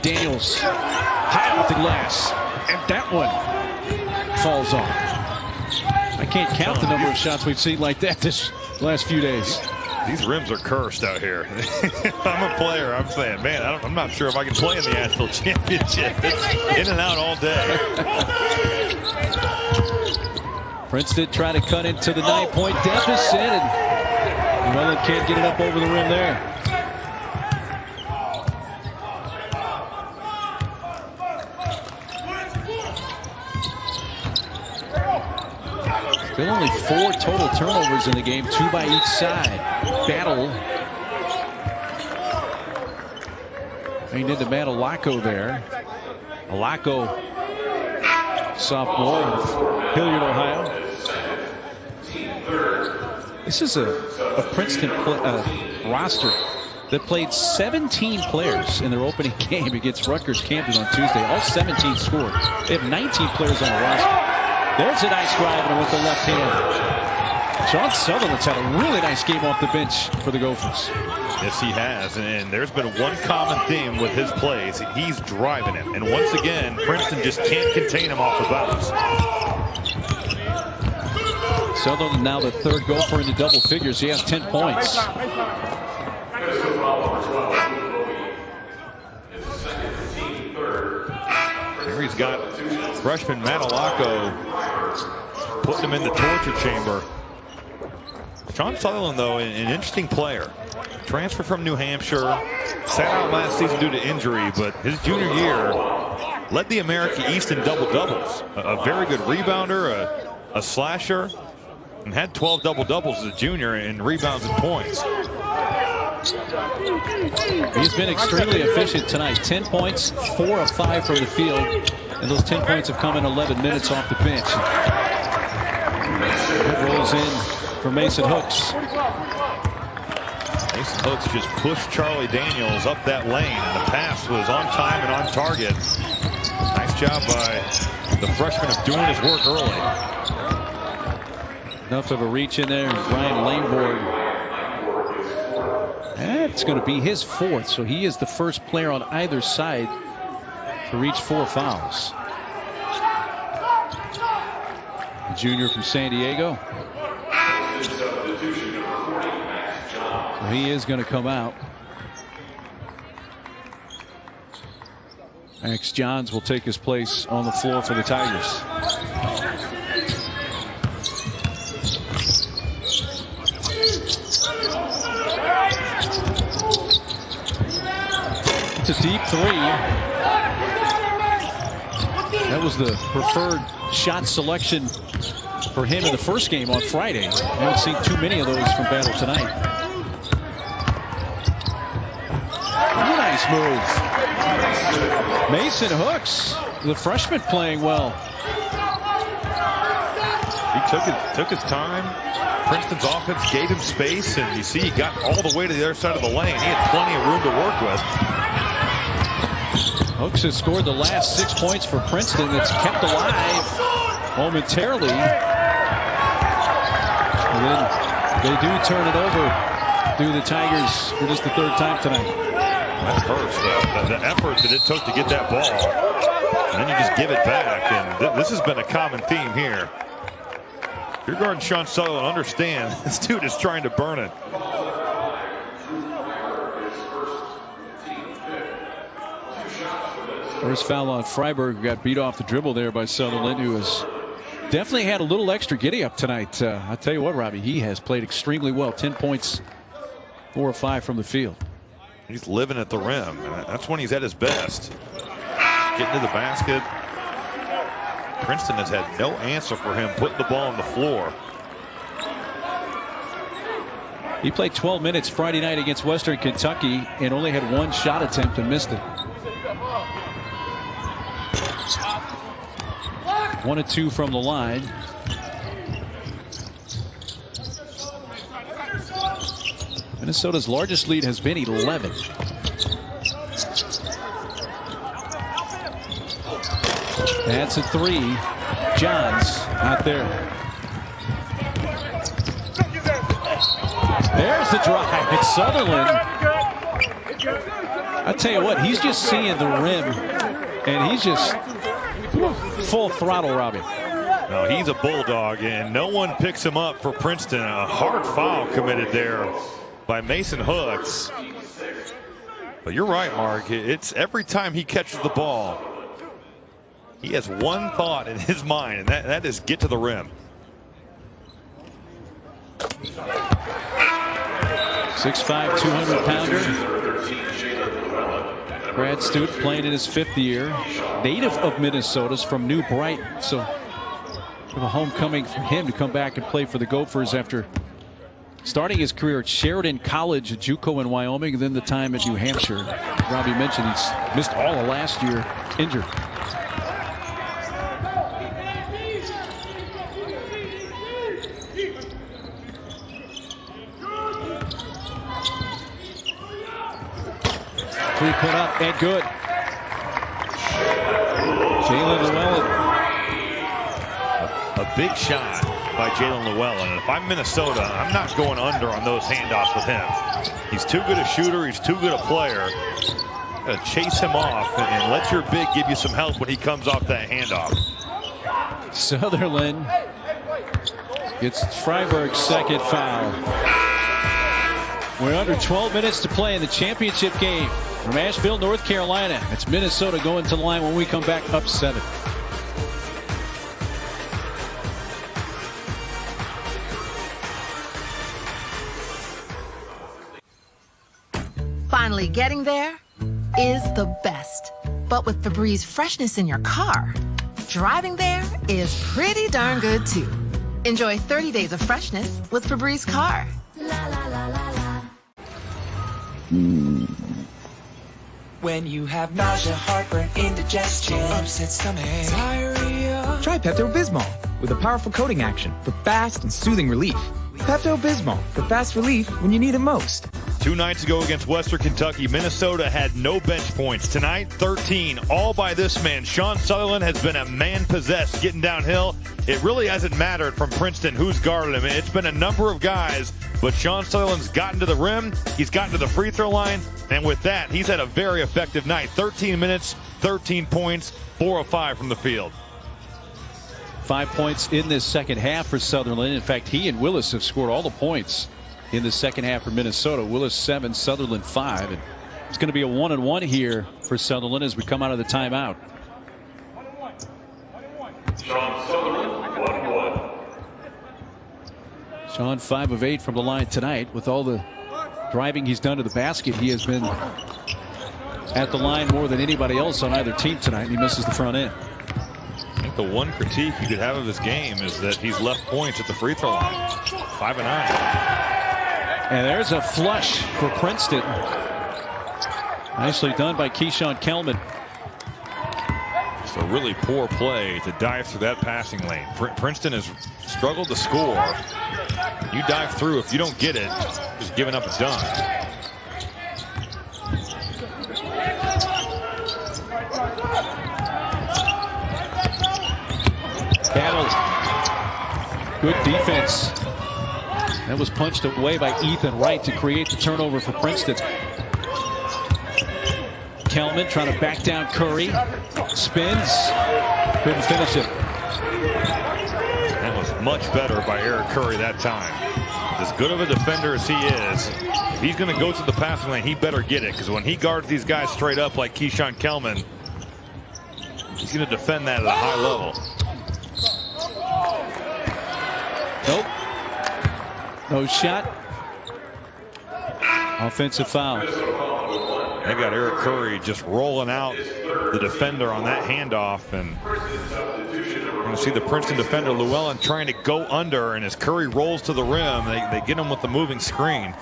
Daniels high off the glass, and that one falls off. I can't count the number of shots we've seen like that this last few days. These rims are cursed out here. If I'm a player, I'm saying, man, I'm not sure if I can play in the Asheville Championship. It's in and out all day. Princeton trying to cut into the 9-point deficit, and Llewellyn can't get it up over the rim there. Still only 4 total turnovers in the game, 2 by each side. Battle. Aimed into Matalaco there. Alaco, sophomore of Hilliard, Ohio. This is a Princeton roster that played 17 players in their opening game against Rutgers Camden on Tuesday. All 17 scored. They have 19 players on the roster. There's a nice drive with the left hand. Sean Sutherland's had a really nice game off the bench for the Gophers. Yes, he has, and there's been one common theme with his plays. He's driving it, and once again, Princeton just can't contain him off the bounce. Sutherland now the 3rd Gopher in the double figures. He has 10 points. Here he's got freshman Matalaco putting him in the torture chamber. Sean Sutherland, though, an interesting player. Transfer from New Hampshire, sat out last season due to injury, but his junior year led the America East in double-doubles. A very good rebounder, a slasher, and had 12 double-doubles as a junior in rebounds and points. He's been extremely efficient tonight. 10 points, 4 of 5 from the field, and those 10 points have come in 11 minutes off the bench. It rolls in for Mason Hooks. Mason Hooks just pushed Charlie Daniels up that lane, and the pass was on time and on target. Nice job by the freshman of doing his work early. Enough of a reach in there. Ryan Langborg. That's going to be his 4th, so he is the first player on either side to reach 4 fouls. The junior from San Diego. So he is going to come out. Max Johns will take his place on the floor for the Tigers. It's a deep 3. That was the preferred shot selection for him in the first game on Friday. I haven't seen too many of those from Battle tonight. Nice move. Mason Hooks, the freshman, playing well. He took his time. Princeton's offense gave him space, and you see he got all the way to the other side of the lane. He had plenty of room to work with. Hooks has scored the last 6 points for Princeton. That's kept alive momentarily. And then they do turn it over to the Tigers for just the 3rd time tonight. That hurts, the effort that it took to get that ball. And then you just give it back, and this has been a common theme here. If you're guarding Sean Sutherland, understand this dude is trying to burn it. First foul on Freiberg, got beat off the dribble there by Sutherland, who has definitely had a little extra giddy up tonight. I'll tell you what, Robbie, he has played extremely well. 10 points, 4 of 5 from the field. He's living at the rim, and that's when he's at his best. Getting to the basket. Princeton has had no answer for him putting the ball on the floor. He played 12 minutes Friday night against Western Kentucky and only had 1 shot attempt and missed it. 1 of 2 from the line. Minnesota's largest lead has been 11. That's a 3. Johns out there. There's the drive. It's Sutherland. I tell you what, he's just seeing the rim, and he's just full throttle, Robbie. No, he's a bulldog, and no one picks him up for Princeton. A hard foul committed there by Mason Hooks. But you're right, Mark. It's every time he catches the ball, he has one thought in his mind, and that is get to the rim. 6'5", 200-pounder. Grad student playing in his 5th year. Native of Minnesota's from New Brighton. So of a homecoming for him to come back and play for the Gophers after starting his career at Sheridan College, at JUCO in Wyoming, and then the time at New Hampshire. Robbie mentioned he's missed all of last year injured. Three put up and good. Jalen Llewellyn. A big shot by Jalen Llewellyn. And if I'm Minnesota, I'm not going under on those handoffs with him. He's too good a shooter. He's too good a player. Gotta chase him off and let your big give you some help when he comes off that handoff. Sutherland gets Freiberg's second foul. We're under 12 minutes to play in the championship game from Asheville, North Carolina. It's Minnesota going to the line when we come back up 7. Finally getting there is the best. But with Febreze freshness in your car, driving there is pretty darn good too. Enjoy 30 days of freshness with Febreze Car. La, la, la, la, la. When you have nausea, heartburn, indigestion, upset stomach, diarrhea. Try Pepto-Bismol with a powerful coating action for fast and soothing relief. Pepto-Bismol for fast relief when you need it most. 2 nights ago against Western Kentucky, Minnesota had no bench points. Tonight, 13, all by this man. Sean Sutherland has been a man possessed getting downhill. It really hasn't mattered from Princeton who's guarded him. It's been a number of guys, but Sean Sutherland's gotten to the rim. He's gotten to the free throw line, and with that, he's had a very effective night. 13 minutes, 13 points, 4 of 5 from the field. 5 points in this second half for Sutherland. In fact, he and Willis have scored all the points in the second half for Minnesota. Willis 7, Sutherland 5. And it's going to be a 1-and-1 here for Sutherland as we come out of the timeout. Sean Sutherland, 1-1. Sean 5 of 8 from the line tonight. With all the driving he's done to the basket, he has been at the line more than anybody else on either team tonight. And he misses the front end. I think the one critique you could have of this game is that he's left points at the free throw line. 5 and 9. And there's a flush for Princeton. Nicely done by Keyshawn Kelman. It's a really poor play to dive through that passing lane. Princeton has struggled to score. You dive through, if you don't get it, just giving up a dunk. Battle. Good defense. That was punched away by Ethan Wright to create the turnover for Princeton. Kelman trying to back down Curry. Spins. Couldn't finish it. That was much better by Eric Curry that time. As good of a defender as he is, if he's going to go to the passing lane, he better get it. Because when he guards these guys straight up like Keyshawn Kelman, he's going to defend that at a high level. Nope. No shot. Offensive foul. They got Eric Curry just rolling out the defender on that handoff, and you're going to see the Princeton defender Llewellyn trying to go under, and as Curry rolls to the rim, they get him with the moving screen.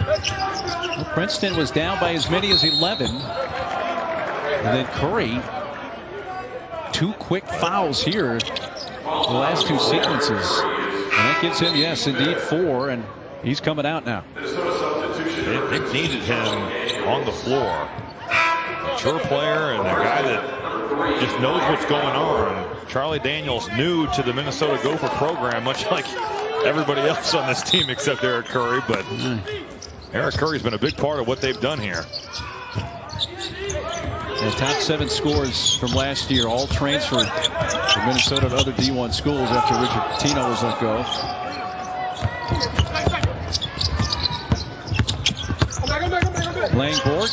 Well, Princeton was down by as many as 11, and then Curry, 2 quick fouls here. The last 2 sequences. And that gives him, yes, indeed, 4, and he's coming out now. It needed him on the floor. Mature player and a guy that just knows what's going on. Charlie Daniels new to the Minnesota Gopher program, much like everybody else on this team except Eric Curry, but Eric Curry's been a big part of what they've done here. The top 7 scores from last year all transferred from Minnesota to other D1 schools after Richard Pitino was let go. Langborg.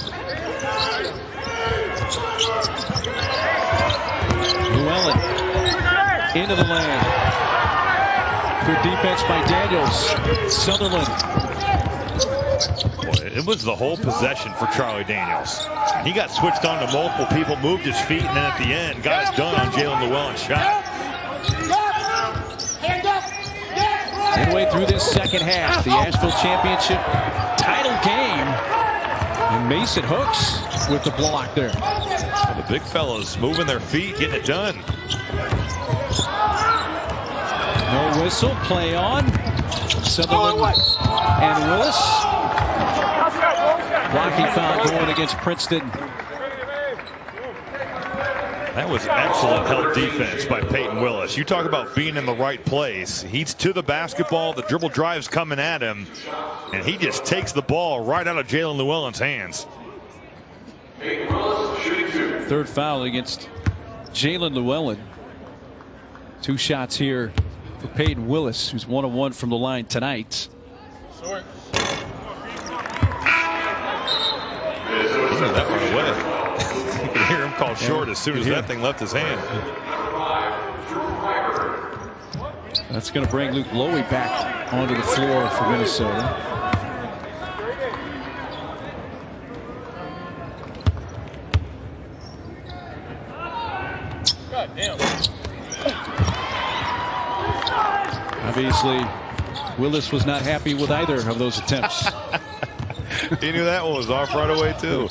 Llewellyn into the lane. Good defense by Daniels. Sutherland Well, it was the whole possession for Charlie Daniels. He got switched on to multiple people, moved his feet, and then at the end got it done on Jalen Llewellyn's shot. Midway through this second half, the Asheville Championship title game. And Mason Hooks with the block there. Well, the big fellas moving their feet, getting it done. No whistle, play on. Sutherland and Willis. Blocking foul going against Princeton. That was excellent help defense by Peyton Willis. You talk about being in the right place. He's to the basketball. The dribble drive's coming at him. And he just takes the ball right out of Jalen Llewellyn's hands. Third foul against Jalen Llewellyn. 2 shots here for Peyton Willis, who's 1 of 1 from the line tonight. That right away. You can hear him call short as soon as that thing left his hand. That's going to bring Luke Lowy back onto the floor for Minnesota. Obviously, Willis was not happy with either of those attempts. He knew that one was off right away, too.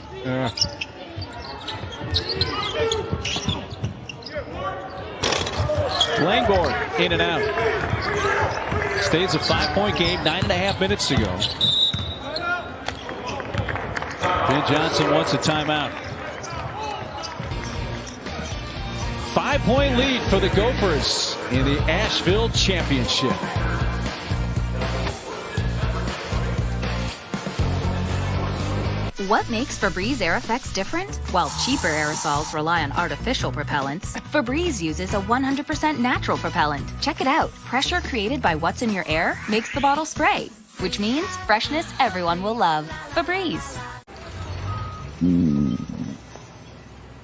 Langborg in and out. Stays a 5-point game, 9.5 minutes to go. Ben Johnson wants a timeout. 5-point lead for the Gophers in the Asheville Championship. What makes Febreze Air Effects different? While cheaper aerosols rely on artificial propellants, Febreze uses a 100% natural propellant. Check it out. Pressure created by what's in your air makes the bottle spray, which means freshness everyone will love. Febreze.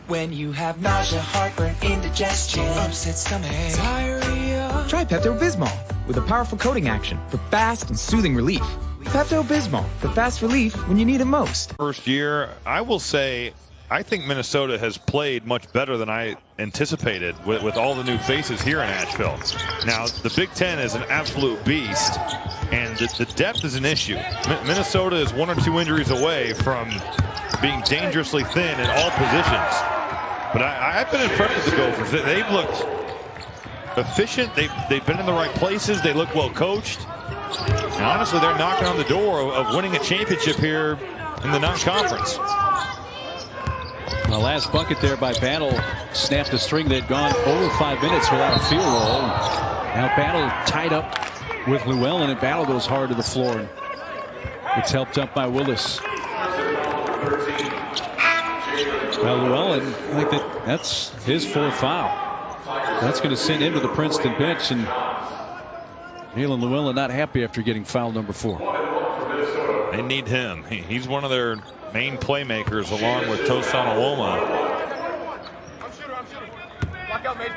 When you have nausea, heartburn, indigestion, upset stomach, diarrhea. Try Pepto-Bismol with a powerful coating action for fast and soothing relief. Pepto-Bismol for fast relief when you need it most. First year, I will say, I think Minnesota has played much better than I anticipated with all the new faces here in Asheville. Now, the Big Ten is an absolute beast, and the depth is an issue. Minnesota is 1 or 2 injuries away from being dangerously thin in all positions. But I've been impressed with the Gophers. They've looked efficient. They've been in the right places. They look well coached. And honestly, they're knocking on the door of winning a championship here in the non-conference. The last bucket there by Battle snapped a string that had gone over 5 minutes without a field goal. Now Battle tied up with Llewellyn, and Battle goes hard to the floor. It's helped up by Willis. Well, Llewellyn, I think that's his 4th foul. That's going to send him to the Princeton bench, and Jalen Llewellyn not happy after getting foul number 4. They need him. He's one of their main playmakers along with Tosan Uwoma.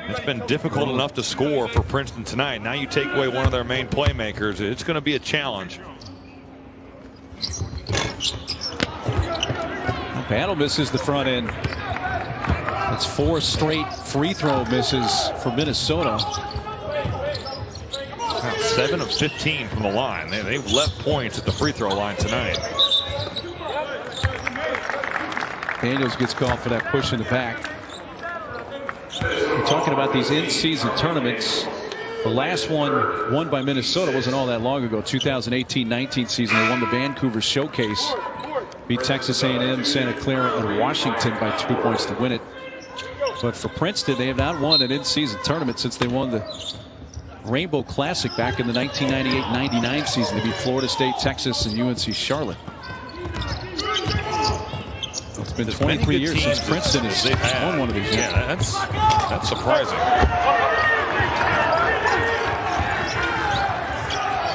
It's been difficult enough to score for Princeton tonight. Now you take away one of their main playmakers. It's going to be a challenge. Battle misses the front end. That's 4 straight free throw misses for Minnesota. 7 of 15 from the line. They've left points at the free throw line tonight. Daniels gets called for that push in the back. We're talking about these in-season tournaments. The last one won by Minnesota wasn't all that long ago. 2018-19 season, they won the Vancouver Showcase. Beat Texas A&M, Santa Clara, and Washington by 2 points to win it. But for Princeton, they have not won an in-season tournament since they won the Rainbow Classic back in the 1998-99 season. They beat Florida State, Texas, and UNC Charlotte. It's been 23 years since Princeton has won one of these. Yeah, that's surprising.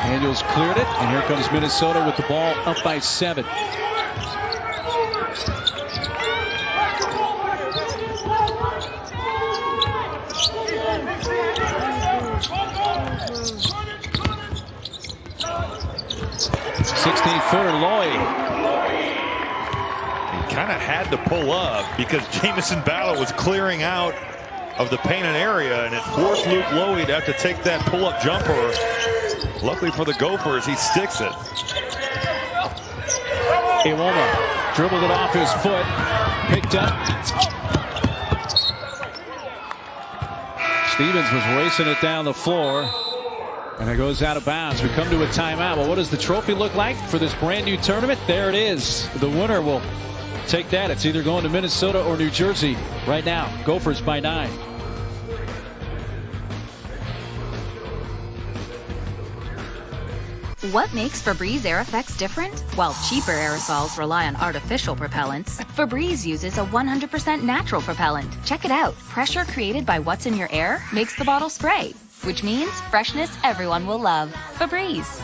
Daniels cleared it, and here comes Minnesota with the ball up by 7. .16-footer Loy kind of had to pull up because Jamison Battle was clearing out of the painted area, and it forced Luke Lowy to have to take that pull-up jumper. Luckily for the Gophers, he sticks it. Iwoma dribbled it off his foot, picked up. Stevens was racing it down the floor, and it goes out of bounds. We come to a timeout. Well, what does the trophy look like for this brand new tournament? There it is. The winner will take that. It's either going to Minnesota or New Jersey right now. Gophers by 9. What makes Febreze Air Effects different? While cheaper aerosols rely on artificial propellants, Febreze uses a 100% natural propellant. Check it out. Pressure created by what's in your air makes the bottle spray, which means freshness everyone will love. Febreze.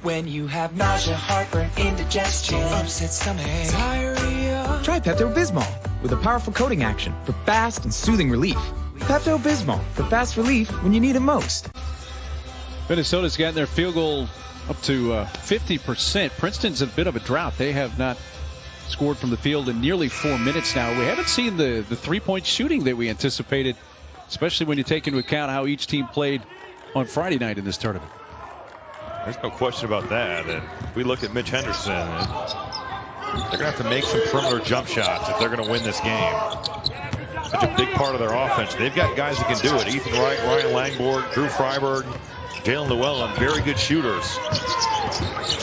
When you have nausea, heartburn, indigestion, upset stomach, diarrhea. Try Pepto-Bismol with a powerful coating action for fast and soothing relief. Pepto-Bismol for fast relief when you need it most. Minnesota's gotten their field goal up to 50%. Princeton's a bit of a drought. They have not scored from the field in nearly 4 minutes now. We haven't seen the three-point shooting that we anticipated, especially when you take into account how each team played on Friday night in this tournament. There's no question about that. And we look at Mitch Henderson, and they're going to have to make some perimeter jump shots if they're going to win this game. Such a big part of their offense. They've got guys that can do it. Ethan Wright, Ryan Langborg, Drew Freiberg, Jalen Llewellyn, very good shooters.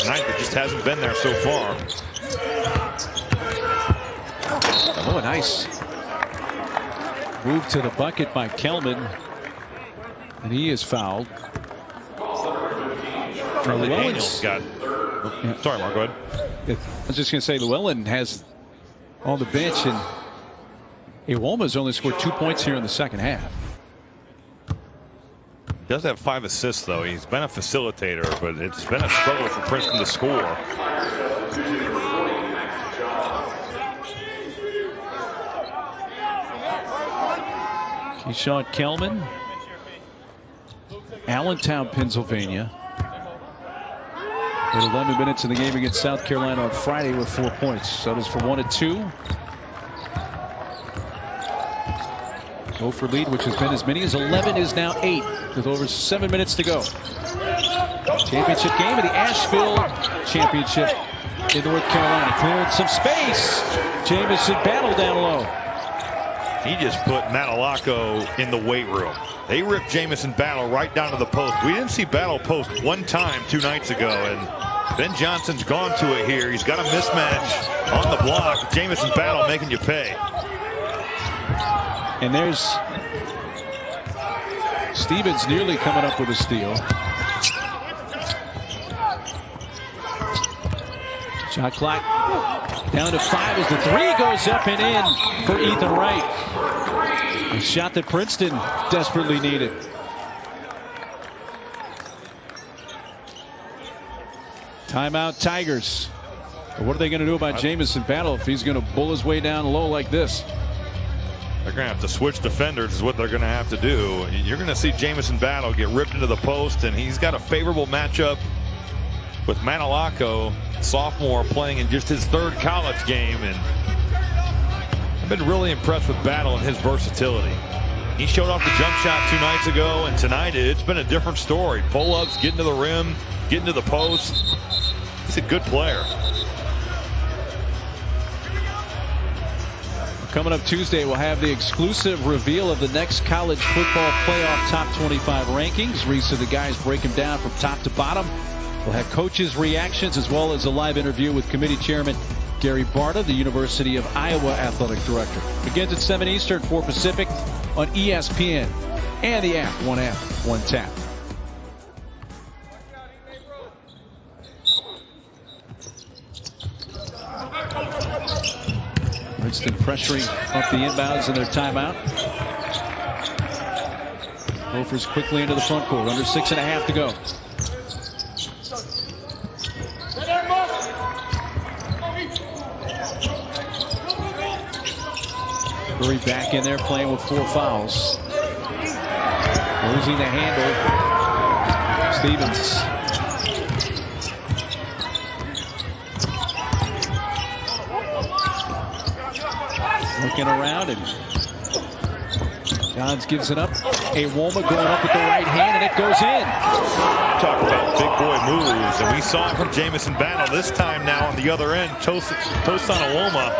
Tonight it just hasn't been there so far. Oh, a nice move to the bucket by Kelman. And he is fouled. Daniels got. Sorry, Mark, go ahead. I was just going to say, Llewellyn has on the bench, and Iwoma's only scored 2 points here in the second half. He does have 5 assists, though. He's been a facilitator, but it's been a struggle for Princeton to score. Keyshawn Kelman, Allentown, Pennsylvania. With 11 minutes in the game against South Carolina on Friday with 4 points. So it is for 1 and 2. Gopher lead, which has been as many as 11, is now 8 with over 7 minutes to go. Championship game of the Asheville Championship in North Carolina. Clearing some space. Jamison Battle down low. He just put Matalaco in the weight room. They ripped Jamison Battle right down to the post. We didn't see Battle post one time 2 nights ago, and Ben Johnson's gone to it here. He's got a mismatch on the block. Jamison Battle making you pay. And there's Stevens nearly coming up with a steal. Shot clock down to 5 as the 3 goes up and in for Ethan Wright. A shot that Princeton desperately needed. Timeout Tigers. What are they going to do about Jamison Battle if he's going to bull his way down low like this? They're going to have to switch defenders is what they're going to have to do. You're going to see Jamison Battle get ripped into the post, and he's got a favorable matchup with Matalaco, sophomore, playing in just his 3rd college game. And I've been really impressed with Battle and his versatility. He showed off the jump shot 2 nights ago, and tonight it's been a different story. Pull-ups, getting to the rim, getting to the post. He's a good player. Coming up Tuesday, we'll have the exclusive reveal of the next college football playoff top 25 rankings. Reese and the guys break them down from top to bottom. We'll have coaches' reactions as well as a live interview with committee chairman Gary Barta, the University of Iowa athletic director. Begins at 7 Eastern, 4 Pacific on ESPN and the app. One app, one tap. Princeton pressuring up the inbounds in their timeout. Gophers quickly into the front court. Under 6.5 to go. Curry back in there playing with 4 fouls. Losing the handle. Stevens. Looking around, and Johns gives it up. Awoma going up with the right hand, and it goes in. Talk about big boy moves, and we saw it from Jamison Battle. This time now on the other end, Tosin Awoma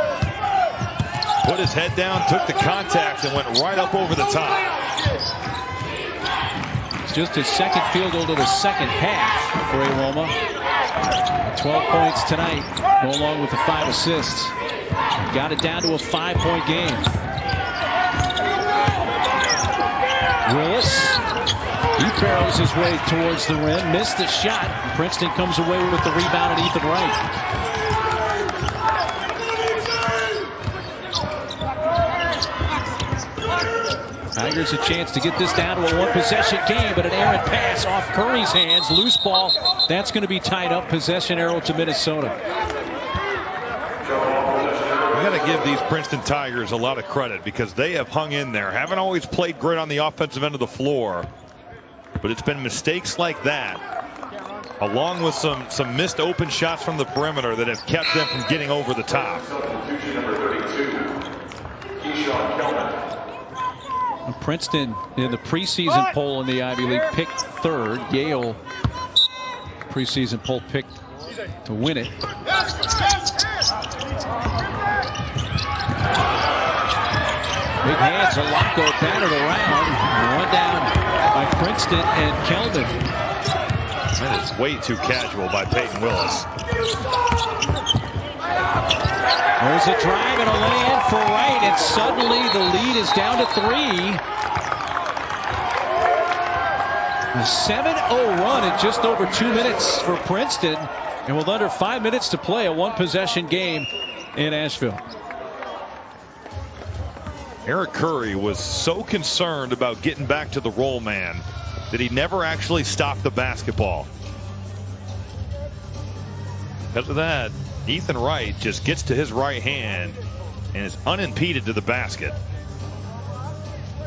put his head down, took the contact, and went right up over the top. It's just his second field goal to the second half for Awoma. 12 points tonight, go along with the 5 assists. Got it down to a 5-point game. Willis, he barrels his way towards the rim, missed the shot. Princeton comes away with the rebound, and Ethan Wright. Tigers a chance to get this down to a 1-possession game, but an errant pass off Curry's hands. Loose ball. That's going to be tied up. Possession arrow to Minnesota. We got to give these Princeton Tigers a lot of credit because they have hung in there. Haven't always played great on the offensive end of the floor, but it's been mistakes like that, along with some missed open shots from the perimeter, that have kept them from getting over the top. Princeton in the preseason poll in the Ivy League picked 3rd. Yale preseason poll picked to win it. Big hands, Alako batted around. One down by Princeton and Kelvin. That is way too casual by Peyton Willis. There's a drive and a lay-in for Wright, and suddenly the lead is down to 3. A 7-0 run in just over 2 minutes for Princeton, and with under 5 minutes to play, a 1-possession game in Asheville. Eric Curry was so concerned about getting back to the roll man that he never actually stopped the basketball. Because of that, Ethan Wright just gets to his right hand and is unimpeded to the basket.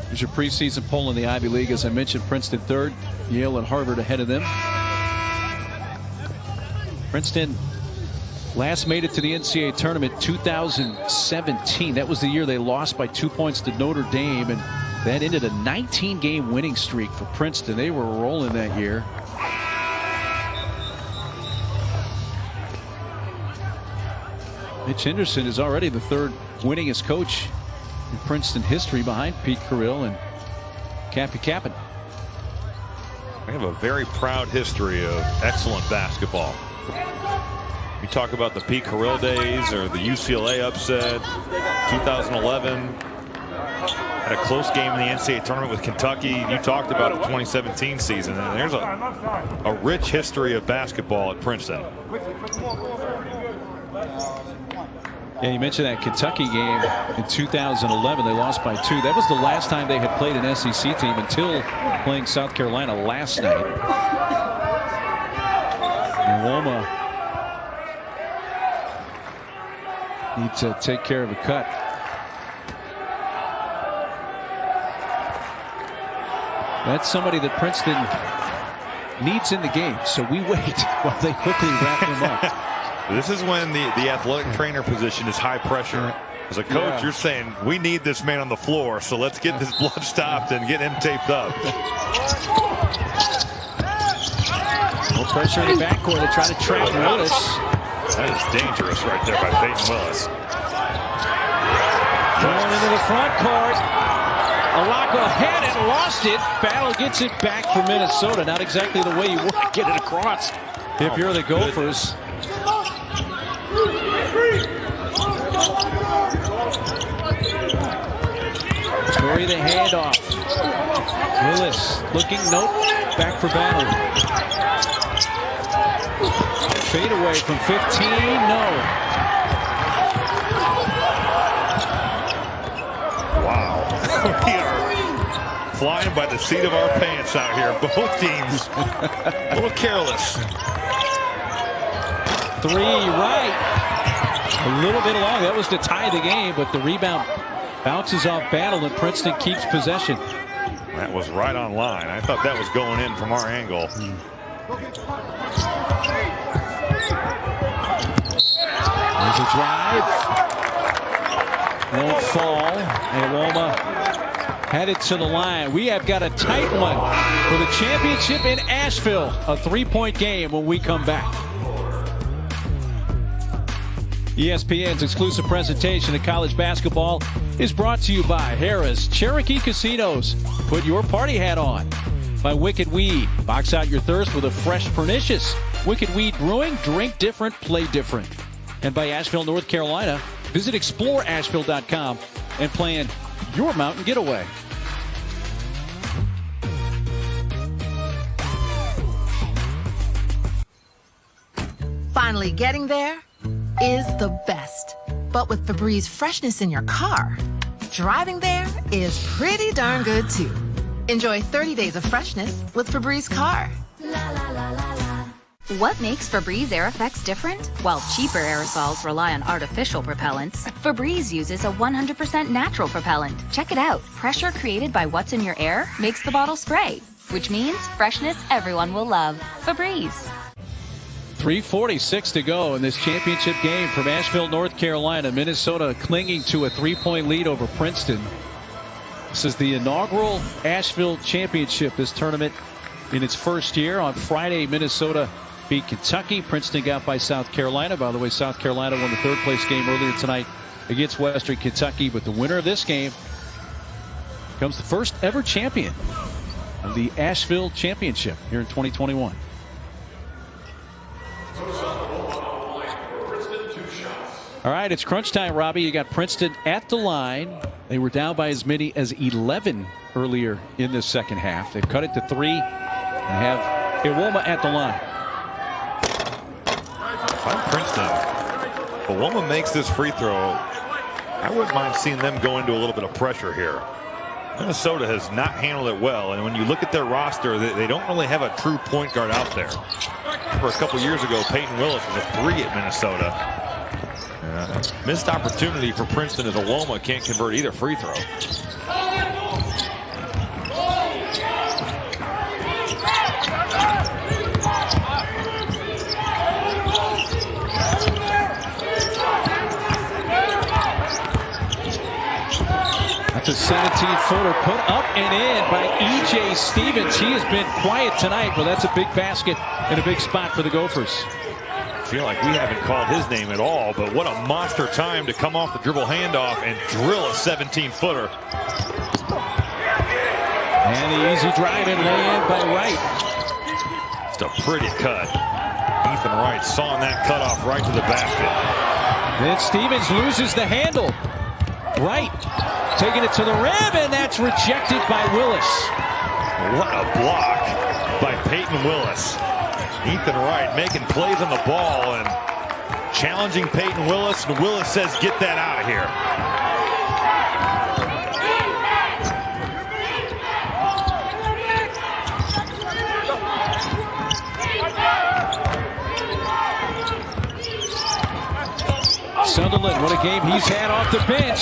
Here's your preseason poll in the Ivy League. As I mentioned, Princeton 3rd, Yale and Harvard ahead of them. Princeton last made it to the NCAA tournament 2017. That was the year they lost by 2 points to Notre Dame, and that ended a 19-game winning streak for Princeton. They were rolling that year. Mitch Henderson is already the 3rd winningest coach in Princeton history, behind Pete Carrill and Cappy Cappin. We have a very proud history of excellent basketball. We talk about the Pete Carrill days or the UCLA upset, 2011. Had a close game in the NCAA tournament with Kentucky. You talked about the 2017 season, and there's a rich history of basketball at Princeton. Yeah, you mentioned that Kentucky game in 2011. They lost by 2. That was the last time they had played an SEC team until playing South Carolina last night. Awoma needs to take care of a cut. That's somebody that Princeton needs in the game, so we wait while they quickly wrap him up. This is when the athletic trainer position is high pressure. As a coach, you're saying, we need this man on the floor, so let's get this blood stopped and get him taped up. No pressure in the backcourt to try to trap Willis. That is dangerous right there by Peyton Willis. Going into the front court. Alako had it, lost it. Battle gets it back for Minnesota. Not exactly the way you want to get it across if you're the Gophers. Curry the handoff. Willis looking, nope. Back for Battle. Fade away from 15, no. Wow. We are flying by the seat of our pants out here. Both teams a little careless. 3, Wright. A little bit long. That was to tie the game, but the rebound bounces off Battle, and Princeton keeps possession. That was right on line. I thought that was going in from our angle. There's a drive. Won't fall. And Woma headed to the line. We have got a tight one for the championship in Asheville. A 3-point game when we come back. ESPN's exclusive presentation of college basketball is brought to you by Harrah's Cherokee Casinos. Put your party hat on. By Wicked Weed. Box out your thirst with a fresh, pernicious Wicked Weed Brewing. Drink different, play different. And by Asheville, North Carolina. Visit exploreasheville.com and plan your mountain getaway. Finally getting there is the best. But with Febreze freshness in your car, driving there is pretty darn good too. Enjoy 30 days of freshness with Febreze Car. What makes Febreze Air Effects different? While cheaper aerosols rely on artificial propellants, Febreze uses a 100% natural propellant. Check it out. Pressure created by what's in your air makes the bottle spray, which means freshness everyone will love. Febreze. 3:46 to go in this championship game from Asheville, North Carolina. Minnesota clinging to a 3-point lead over Princeton. This is the inaugural Asheville championship, this tournament in its first year. On Friday, Minnesota beat Kentucky. Princeton got by South Carolina. By the way, South Carolina won the third-place game earlier tonight against Western Kentucky. But the winner of this game becomes the first ever champion of the Asheville championship here in 2021. All right, it's crunch time, Robbie. You got Princeton at the line. They were down by as many as 11 earlier in the second half. They've cut it to 3 and have Iwoma at the line. If I'm Princeton, if Iwoma makes this free throw, I wouldn't mind seeing them go into a little bit of pressure here. Minnesota has not handled it well, and when you look at their roster, they don't really have a true point guard out there. For a couple years ago, Peyton Willis was a 3 at Minnesota. Missed opportunity for Princeton as Iwoma can't convert either free throw. That's a 17-footer put up and in by E.J. Stevens. He has been quiet tonight, but that's a big basket and a big spot for the Gophers. I feel like we haven't called his name at all, but what a monster time to come off the dribble handoff and drill a 17-footer. And the easy drive and lay in by Wright. Just a pretty cut. Ethan Wright sawing that cut off right to the basket. Then Stevens loses the handle. Wright taking it to the rim, and that's rejected by Willis. What a block by Peyton Willis. Ethan Wright making plays on the ball and challenging Peyton Willis, and Willis says, get that out of here. Sunderland, what a game he's had off the bench.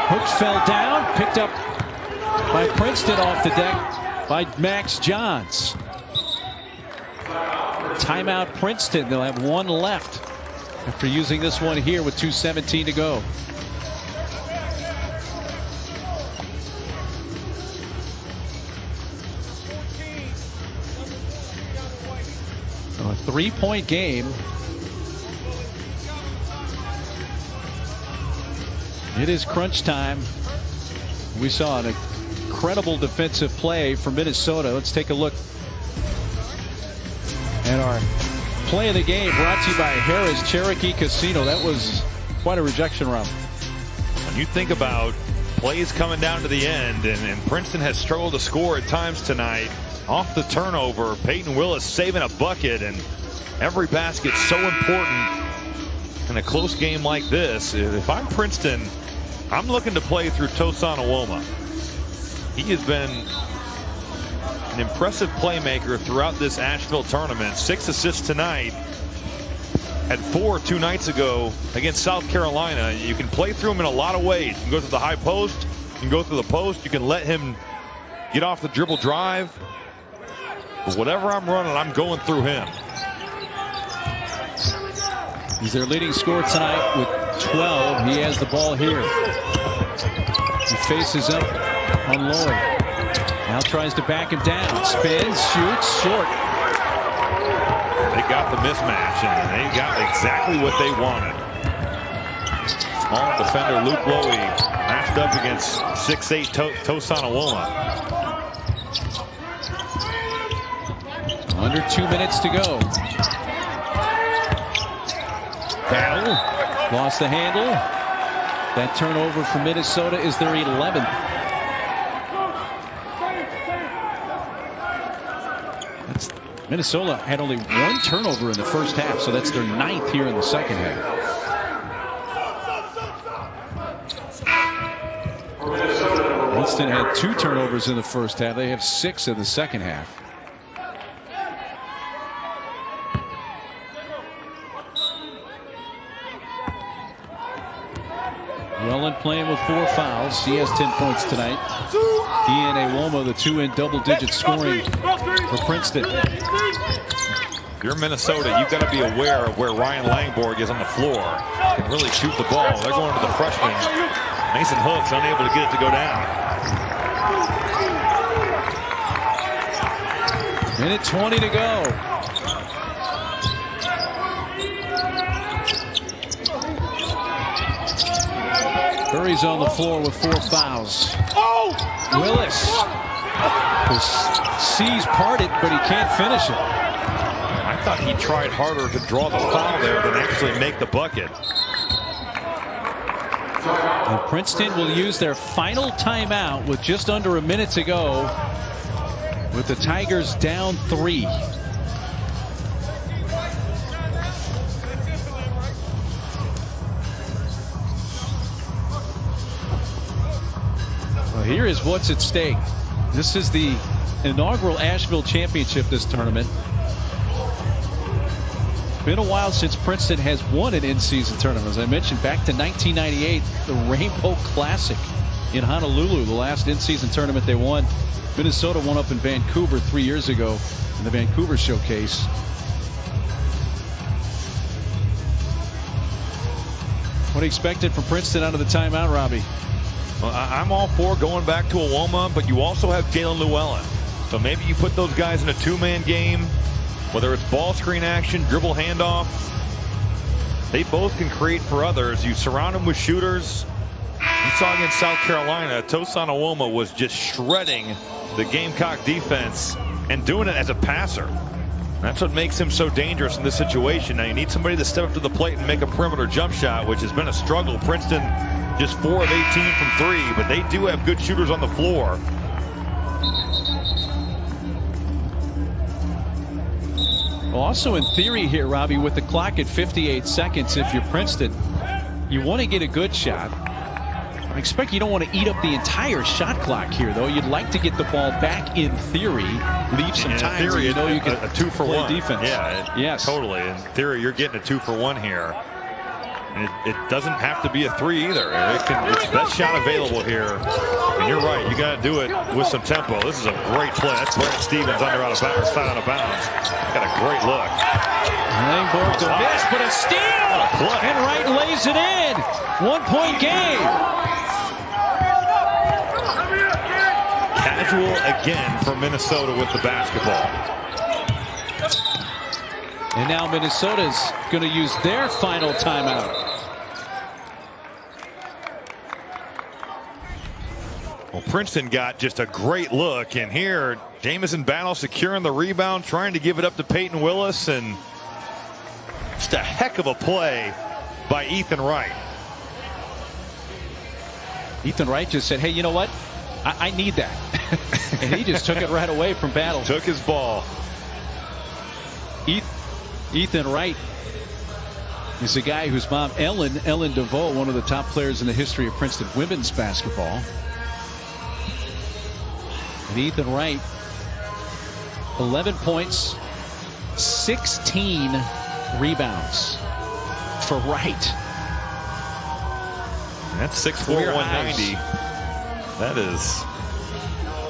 Hooks fell down, picked up by Princeton off the deck by Max Johns. Timeout Princeton. They'll have one left after using this one here with 2:17 to go. A 3-point game. It is crunch time. We saw an incredible defensive play from Minnesota. Let's take a look at our play of the game, brought to you by Harrah's Cherokee Casino. That was quite a rejection route. When you think about plays coming down to the end, and Princeton has struggled to score at times tonight, off the turnover, Peyton Willis saving a bucket, and every basket's so important in a close game like this. If I'm Princeton, I'm looking to play through Tosan Iwoma. He has been an impressive playmaker throughout this Asheville tournament. 6 assists tonight. Had 4 2 nights ago against South Carolina. You can play through him in a lot of ways. You can go through the high post. You can go through the post. You can let him get off the dribble drive. But whatever I'm running, I'm going through him. He's their leading scorer tonight with 12. He has the ball here. He faces up on Lloyd. Now tries to back him down. Spins, shoots, short. They got the mismatch, and they got exactly what they wanted. Small defender Luke Lowy matched up against 6'8" Tosan Awoma. Under 2 minutes to go. Battle. Lost the handle. That turnover for Minnesota is their 11th. Minnesota had only 1 turnover in the first half, so that's their 9th here in the second half. Princeton had 2 turnovers in the first half. They have 6 in the second half. Wellen playing with 4 fouls. He has 10 points tonight. He and Awoma, the 2 in double-digit scoring for Princeton. If you're Minnesota, you've got to be aware of where Ryan Langborg is on the floor. He can really shoot the ball. They're going to the freshman. Mason Hooks unable to get it to go down. Minute 20 to go. Curry's on the floor with 4 fouls. Willis sees parted, but he can't finish it. I thought he tried harder to draw the foul there than actually make the bucket. And Princeton will use their final timeout with just under a minute to go, with the Tigers down 3. Well, here is what's at stake. This is the inaugural Asheville Championship, this tournament. Been a while since Princeton has won an in-season tournament. As I mentioned, back to 1998, the Rainbow Classic in Honolulu, the last in-season tournament they won. Minnesota won up in Vancouver 3 years ago in the Vancouver Showcase. What do you expected from Princeton out of the timeout, Robbie? Well, I'm all for going back to Awoma, but you also have Jalen Llewellyn. So maybe you put those guys in a 2-man game, whether it's ball screen action, dribble handoff. They both can create for others. You surround them with shooters. You saw against South Carolina, Tosan Awoma was just shredding the Gamecock defense and doing it as a passer. That's what makes him so dangerous in this situation. Now you need somebody to step up to the plate and make a perimeter jump shot, which has been a struggle. Princeton just 4 of 18 from 3, but they do have good shooters on the floor. Well, also in theory here, Robbie, with the clock at 58 seconds, if you're Princeton, you want to get a good shot. I expect you don't want to eat up the entire shot clock here, though. You'd like to get the ball back in theory, leave some time. In theory, you know you can a 2-for-1 defense. Yeah, yes, totally. In theory, you're getting a 2-for-1 here. And it doesn't have to be a 3 either. It's best shot available here. And you're right, you got to do it with some tempo. This is a great play. That's Brad Stevens side out of bounds. Got a great look. Langborg to miss, but a steal! And Wright lays it in. 1-point game. Casual again for Minnesota with the basketball. And now Minnesota's going to use their final timeout. Well, Princeton got just a great look, and here Jamison Battle securing the rebound, trying to give it up to Peyton Willis, and just a heck of a play by Ethan Wright. Ethan Wright just said, hey, you know what? I need that. And he just took it right away from Battle. Took his ball. Ethan Wright is a guy whose mom, Ellen DeVoe, one of the top players in the history of Princeton women's basketball. And Ethan Wright, 11 points, 16 rebounds for Wright. That's 6'4", 190.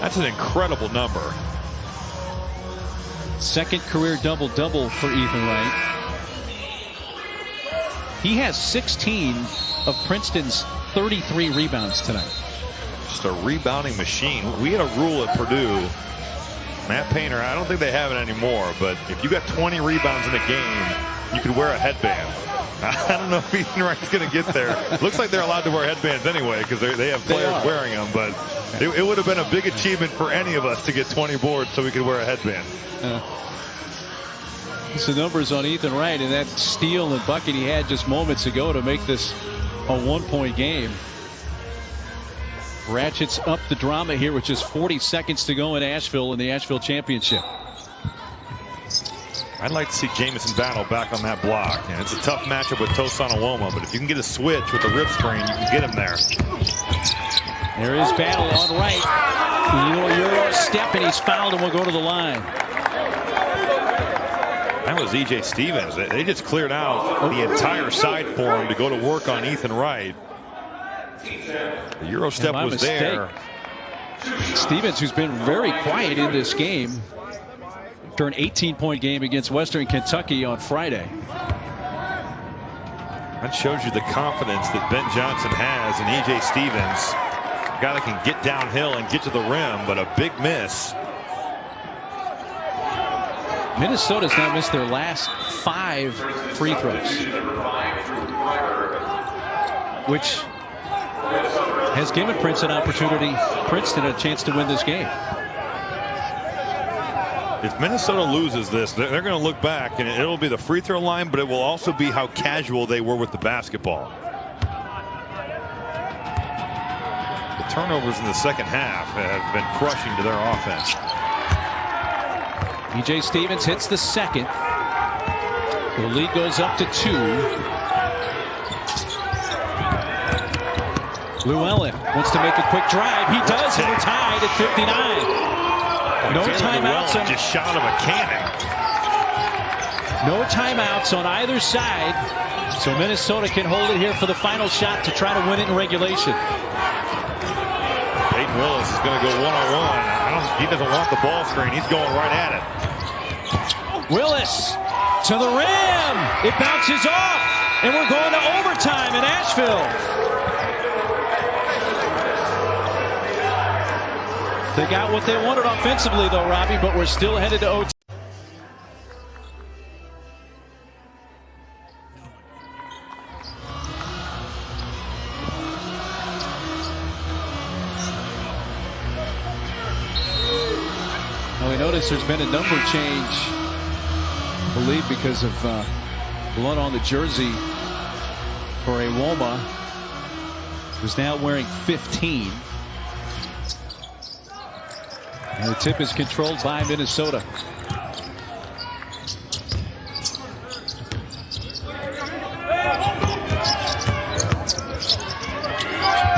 That's an incredible number. Second career double-double for Ethan Wright. He has 16 of Princeton's 33 rebounds tonight. Just a rebounding machine. We had a rule at Purdue. Matt Painter, I don't think they have it anymore, but if you got 20 rebounds in a game, you could wear a headband. I don't know if Ethan Wright's going to get there. Looks like they're allowed to wear headbands anyway because they have players wearing them, but it would have been a big achievement for any of us to get 20 boards so we could wear a headband. It's the numbers on Ethan Wright and that steal and bucket he had just moments ago to make this a 1-point game. Ratchets up the drama here with just 40 seconds to go in Asheville in the Asheville Championship. I'd like to see Jamison Battle back on that block. And it's a tough matchup with Tosan Uwoma, but if you can get a switch with the rip screen, you can get him there. There is Battle on Wright. Euro step, and he's fouled and will go to the line. That was E.J. Stevens. They just cleared out the entire side for him to go to work on Ethan Wright. The Euro step was there. Stevens, who's been very quiet in this game, after an 18-point game against Western Kentucky on Friday. That shows you the confidence that Ben Johnson has in E.J. Stevens. A guy that can get downhill and get to the rim, but a big miss. Minnesota's now missed their last 5 free throws, which has given Princeton a chance to win this game. If Minnesota loses this, they're going to look back and it'll be the free throw line, but it will also be how casual they were with the basketball. The turnovers in the second half have been crushing to their offense. E.J. Stevens hits the second. The lead goes up to 2. Llewellyn wants to make a quick drive. He does, and we're tied at 59. No timeouts. Just shot of a cannon. No timeouts on either side. So Minnesota can hold it here for the final shot to try to win it in regulation. Peyton Willis is going to go one-on-one. He doesn't want the ball screen. He's going right at it. Willis to the rim. It bounces off. And we're going to overtime in Asheville. They got what they wanted offensively, though, Robbie, but we're still headed to OT. Now we notice there's been a number change, I believe, because of blood on the jersey for Uwoma, who's now wearing 15. And the tip is controlled by Minnesota.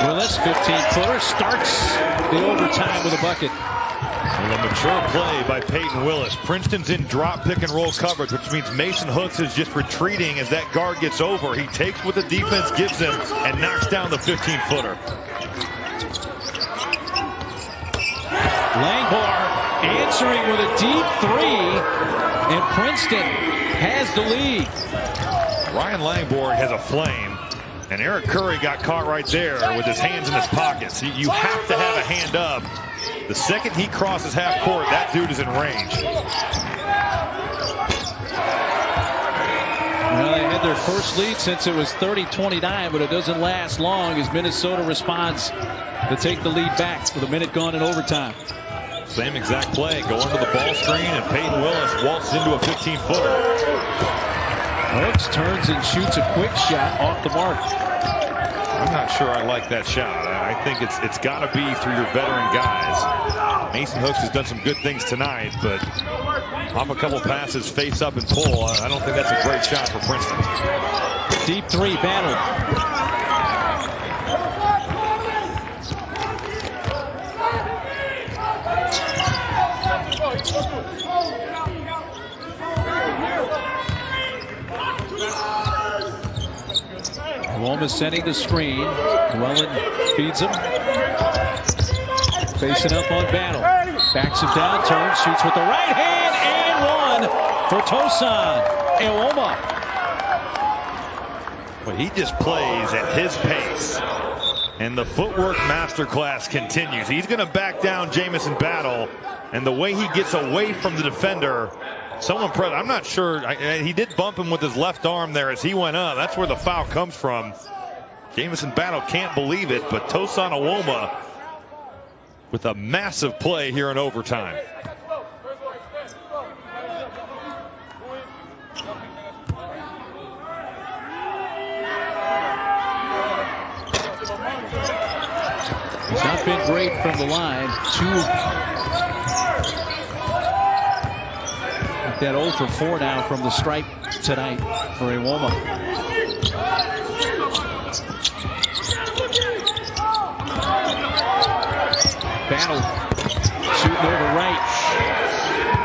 Willis, 15-footer, starts the overtime with a bucket. Well, a mature play by Peyton Willis. Princeton's in drop pick and roll coverage, which means Mason Hooks is just retreating as that guard gets over. He takes what the defense gives him and knocks down the 15-footer. Langborg answering with a deep 3, and Princeton has the lead. Ryan Langborg has a flame, and Eric Curry got caught right there with his hands in his pockets. You have to have a hand up. The second he crosses half court, that dude is in range. Well, they had their first lead since it was 30-29, but it doesn't last long as Minnesota responds to take the lead back with a minute gone in overtime. Same exact play, go under the ball screen, and Peyton Willis waltzes into a 15-footer. Hooks turns and shoots a quick shot off the mark. I'm not sure I like that shot. I think it's got to be through your veteran guys. Mason Hooks has done some good things tonight, but off a couple passes, face up and pull, I don't think that's a great shot for Princeton. Deep 3 battle. Uwoma setting the screen. Llewellyn feeds him. Facing up on Battle. Backs him down, turns, shoots with the right hand, and one for Tosan Uwoma. Well, he just plays at his pace. And the footwork masterclass continues. He's going to back down Jamison Battle. And the way he gets away from the defender, so impressive. I'm not sure. He did bump him with his left arm there as he went up. That's where the foul comes from. Jamison Battle can't believe it, but Tosan Awoma with a massive play here in overtime. He's not been great from the line. That 0 for 4 now from the stripe tonight for Awoma. Battle shooting over Wright.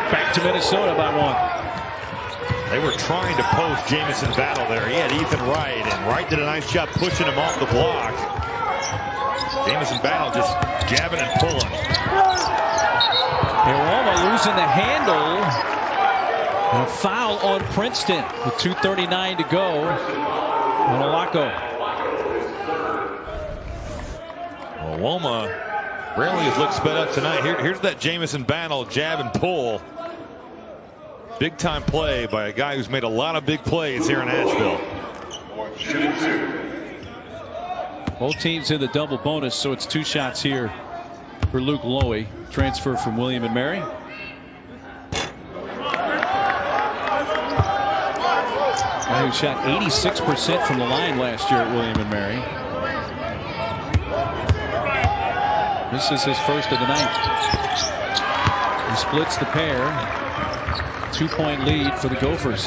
Back to Minnesota by 1. They were trying to post Jamison Battle there. He had Ethan Wright, and Wright did a nice job pushing him off the block. Jamison Battle just jabbing and pulling. Awoma losing the handle. And a foul on Princeton with 2:39 to go on Olako. Awoma rarely has looked sped up tonight. Here's that Jamison Battle jab and pull. Big time play by a guy who's made a lot of big plays here in Asheville. Both teams in the double bonus, so it's 2 shots here for Luke Lowy, transfer from William and Mary. Guy who shot 86% from the line last year at William and Mary. This is his first of the night. He splits the pair. 2-point lead for the Gophers.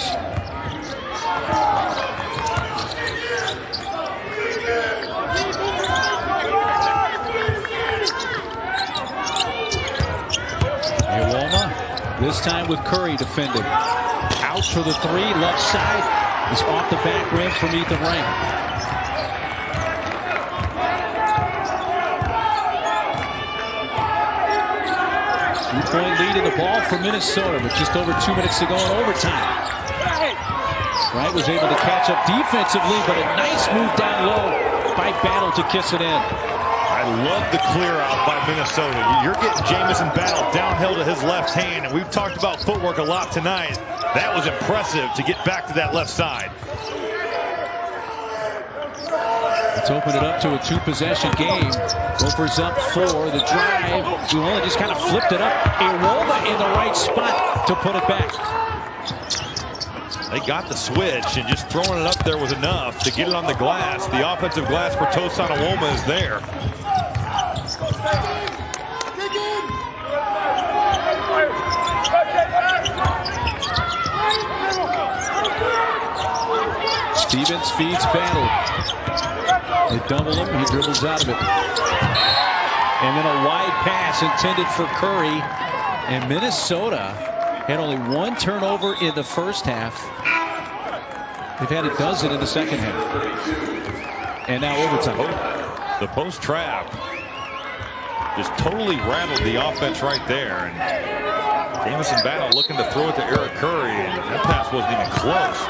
Awoma, this time with Curry defending. Out for the 3, left side. It's off the back rim from Ethan Wright. Two-point lead in the ball for Minnesota with just over 2 minutes to go in overtime. Wright was able to catch up defensively, but a nice move down low by Battle to kiss it in. I love the clear out by Minnesota. You're getting Jamison Battle downhill to his left hand, and we've talked about footwork a lot tonight. That was impressive to get back to that left side. Let's open it up to a 2-possession game. Gophers up 4. The drive. Uola just kind of flipped it up. Awoma in the right spot to put it back. They got the switch, and just throwing it up there was enough to get it on the glass. The offensive glass for Tosan Awoma is there. Stevens feeds Battle. They double him. He dribbles out of it. And then a wide pass intended for Curry. And Minnesota had only 1 turnover in the first half. They've had a dozen in the second half. And now overtime. The post trap just totally rattled the offense right there. And Jamison Battle looking to throw it to Eric Curry, and that pass wasn't even close.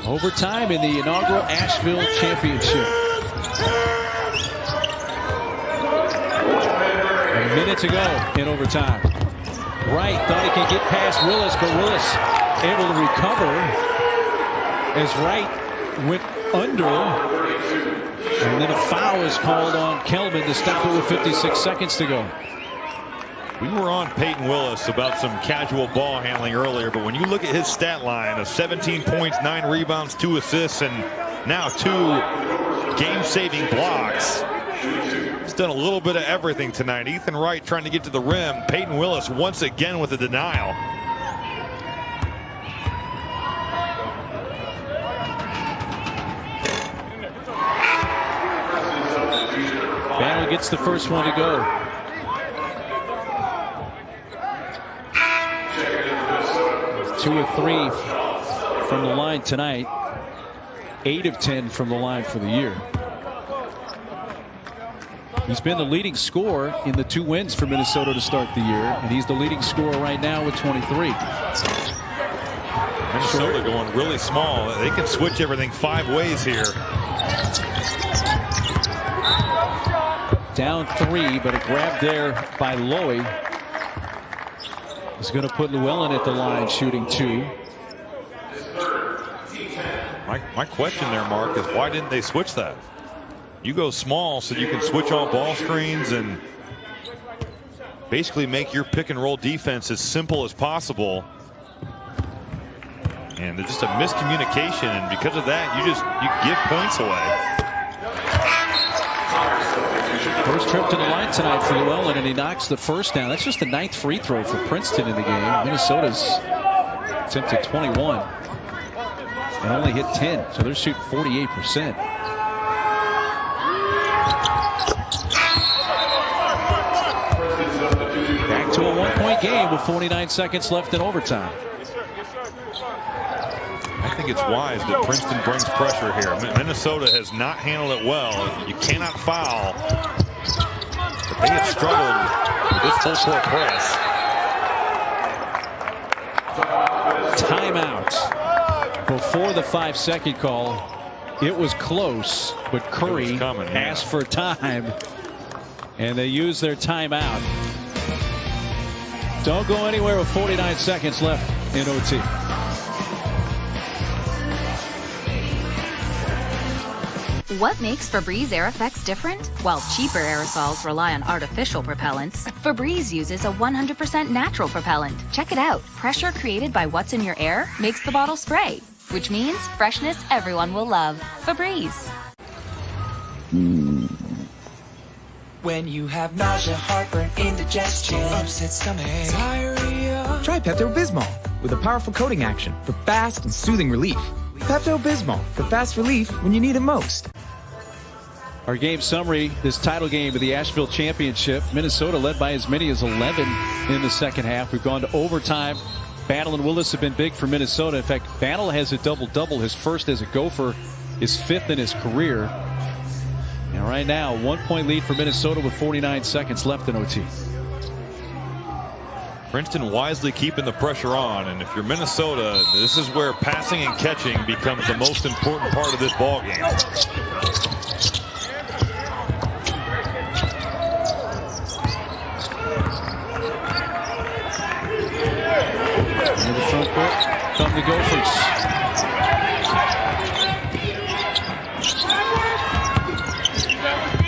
Overtime in the inaugural Asheville Championship. A minute to go in overtime. Wright thought he could get past Willis, but Willis able to recover as Wright went under. And then a foul is called on Kelvin to stop it with 56 seconds to go. We were on Peyton Willis about some casual ball handling earlier, but when you look at his stat line of 17 points, 9 rebounds, 2 assists, and now 2 game-saving blocks, he's done a little bit of everything tonight. Ethan Wright trying to get to the rim. Peyton Willis once again with a denial. Battle gets the first one to go. 2 of 3 from the line tonight. 8 of 10 from the line for the year. He's been the leading scorer in the 2 wins for Minnesota to start the year, and he's the leading scorer right now with 23. Minnesota going really small. They can switch everything 5 ways here. Down 3, but a grab there by Lowy is going to put Llewellyn at the line, shooting 2. My question there, Mark, is why didn't they switch that? You go small so you can switch all ball screens and basically make your pick and roll defense as simple as possible. And there's just a miscommunication, and because of that, you give points away. First trip to the line tonight for Llewellyn, and he knocks the first down. That's just the 9th free throw for Princeton in the game. Minnesota's attempted 21 and only hit 10, so they're shooting 48%. Back to a 1-point game with 49 seconds left in overtime. I think it's wise that Princeton brings pressure here. Minnesota has not handled it well. You cannot foul. But they have struggled with this full court press. Timeout. Before the 5-second call, it was close, but Curry asked for time, and they used their timeout. Don't go anywhere with 49 seconds left in OT. What makes Febreze Air Effects different? While cheaper aerosols rely on artificial propellants, Febreze uses a 100% natural propellant. Check it out. Pressure created by what's in your air makes the bottle spray, which means freshness everyone will love. Febreze. When you have nausea, heartburn, indigestion, upset stomach, diarrhea. Try Pepto-Bismol with a powerful coating action for fast and soothing relief. Pepto-Bismol for fast relief when you need it most. Our game summary, this title game of the Asheville Championship. Minnesota led by as many as 11 in the second half. We've gone to overtime. Battle and Willis have been big for Minnesota. In fact, Battle has a double-double. His first as a Gopher, his 5th in his career. And right now, 1-point lead for Minnesota with 49 seconds left in OT. Princeton wisely keeping the pressure on, and if you're Minnesota, this is where passing and catching becomes the most important part of this ball game. Into the front court come the Gophers.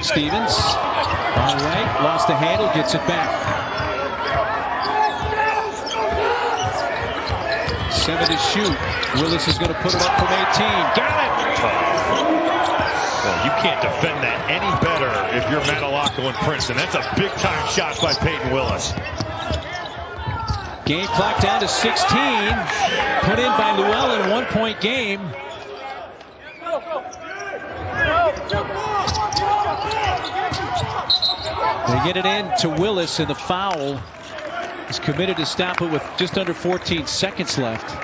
Stevens on Wright, lost the handle, gets it back. 7 to shoot. Willis is going to put it up from 18. Got it! Well, you can't defend that any better if you're Matalacco and Princeton. That's a big-time shot by Peyton Willis. Game clock down to 16. Put in by Llewellyn, 1-point game. They get it in to Willis, and the foul is committed to stop it with just under 14 seconds left.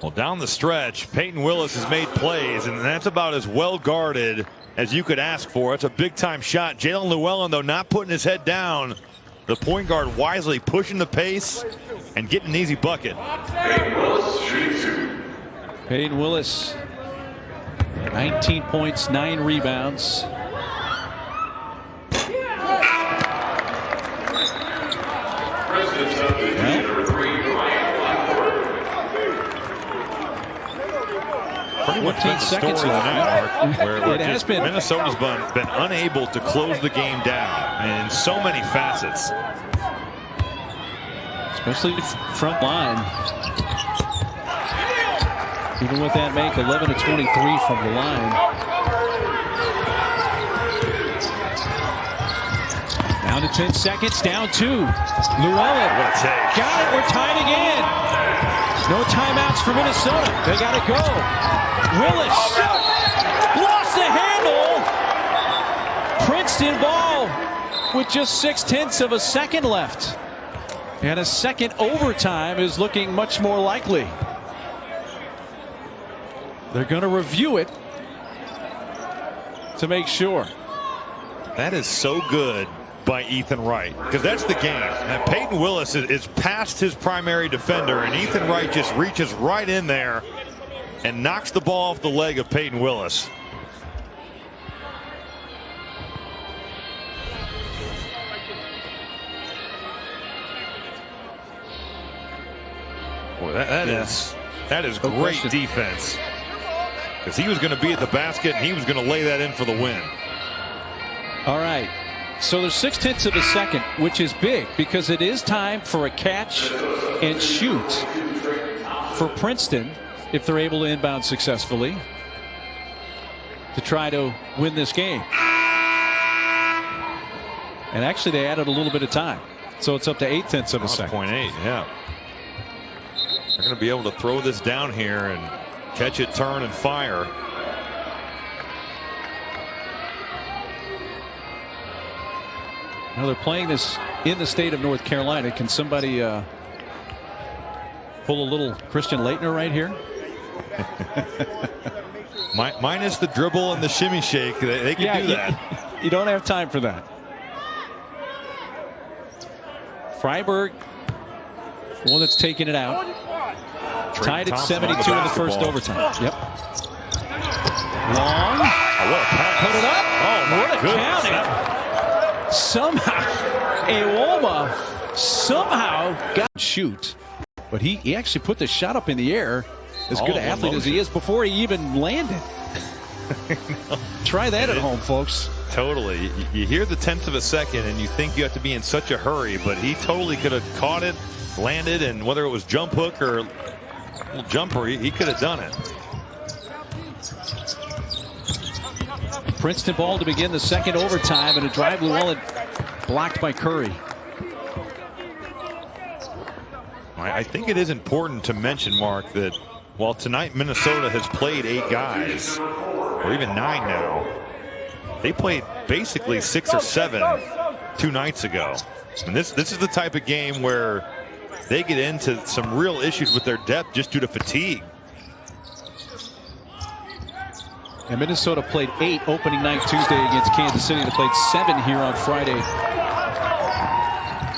Well, down the stretch, Peyton Willis has made plays, and that's about as well guarded as you could ask for. It's a big-time shot. Jalen Llewellyn, though, not putting his head down. The point guard wisely pushing the pace and getting an easy bucket. Peyton Willis, 19 points, 9 rebounds. Pretty much 14 seconds left. Where it has been. Minnesota's been unable to close the game down in so many facets. Especially front line. Even with that make, 11 to 23 from the line. Down to 10 seconds, down 2. Llewellyn. What a take. Got it, we're tied again. No timeouts for Minnesota. They got to go. Willis lost the handle. Princeton ball with just 0.6 of a second left. And a second overtime is looking much more likely. They're going to review it to make sure. That is so good by Ethan Wright, because that's the game. And Peyton Willis is past his primary defender, and Ethan Wright just reaches right in there and knocks the ball off the leg of Peyton Willis. Boy, that is No great question. defense, because he was going to be at the basket and he was going to lay that in for the win. All right. So there's 0.6 of a second, which is big because it is time for a catch and shoot for Princeton if they're able to inbound successfully to try to win this game. And actually they added a little bit of time, so it's up to 0.8 of a second. 0.8, yeah. They're going to be able to throw this down here and catch it, turn, and fire. Now they're playing this in the state of North Carolina. Can somebody pull a little Christian Laettner right here? Minus the dribble and the shimmy shake, they can do that. You don't have time for that. Freiburg, the one that's taking it out. Tied at 72 in the first overtime. Yep. Long. Oh, what a pass. Put it up. Oh, my what a goodness. count. Somehow, Iwoma somehow got shoot. But he actually put the shot up in the air. As good an athlete as he is before he even landed. Try that at home, folks. Totally. You hear the 0.1 of a second and you think you have to be in such a hurry, but he totally could have caught it, landed, and whether it was jump hook or little jumper, he could have done it. Princeton ball to begin the second overtime, and a drive Llewellyn blocked by Curry. I think it is important to mention, Mark, that while tonight Minnesota has played 8 guys, or even 9 now, they played basically 6 or 7 2 nights ago. And this is the type of game where they get into some real issues with their depth just due to fatigue. And Minnesota played 8 opening night Tuesday against Kansas City. They played 7 here on Friday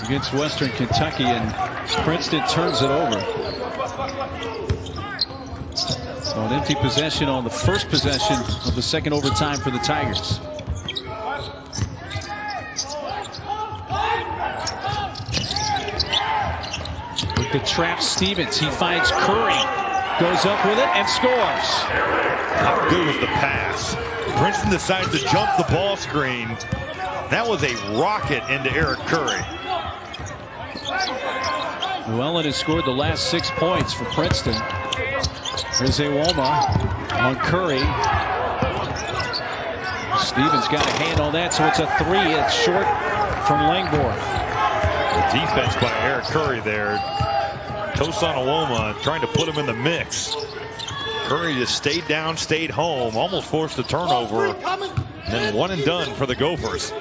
against Western Kentucky, and Princeton turns it over. So an empty possession on the first possession of the second overtime for the Tigers. With the trap, Stevens. He finds Curry. Goes up with it and scores. How good was the pass? Princeton decides to jump the ball screen. That was a rocket into Eric Curry. Llewellyn has scored the last 6 points for Princeton. Here's Iwoma on Curry. Stevens got a hand on that, so it's a 3. It's short from Langborg. The defense by Eric Curry there. Tosan Iwoma trying to put him in the mix. Curry just stayed down, stayed home, almost forced a turnover, and then one and done for the Gophers. 3.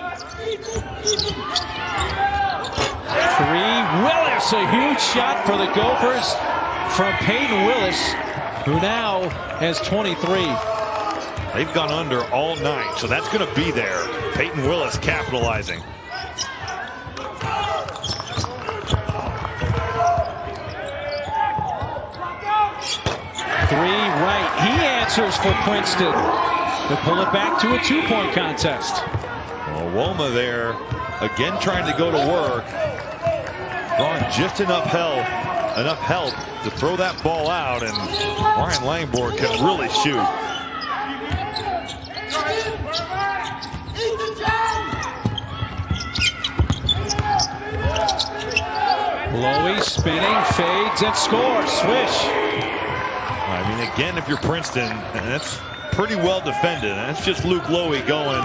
Willis, a huge shot for the Gophers from Peyton Willis, who now has 23. They've gone under all night, so that's going to be there. Peyton Willis capitalizing. Wright, he answers for Princeton. They pull it back to a 2-point contest. Well, Woma there, again trying to go to work. Drawing just enough help to throw that ball out, and Ryan Langborg can really shoot. Lowy spinning, fades, and scores. Swish. I mean, again, if you're Princeton, that's pretty well defended. That's just Luke Lowy going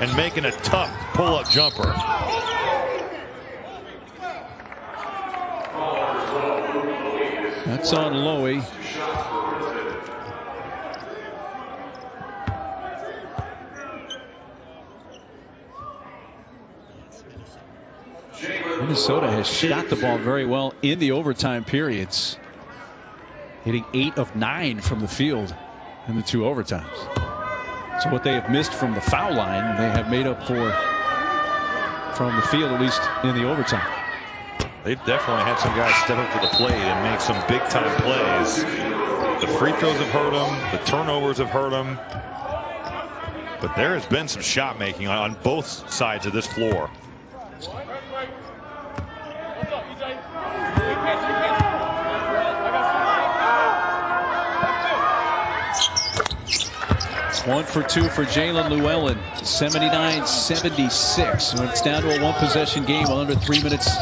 and making a tough pull-up jumper. That's on Lowy. Minnesota has shot the ball very well in the overtime periods, hitting 8 of 9 from the field in the 2 overtimes. So what they have missed from the foul line, they have made up for from the field, at least in the overtime. They've definitely had some guys step up to the plate and make some big-time plays. The free throws have hurt them. The turnovers have hurt them. But there has been some shot making on both sides of this floor. One for 2 for Jalen Llewellyn. 79-76. So it's down to a 1-possession game under 3 minutes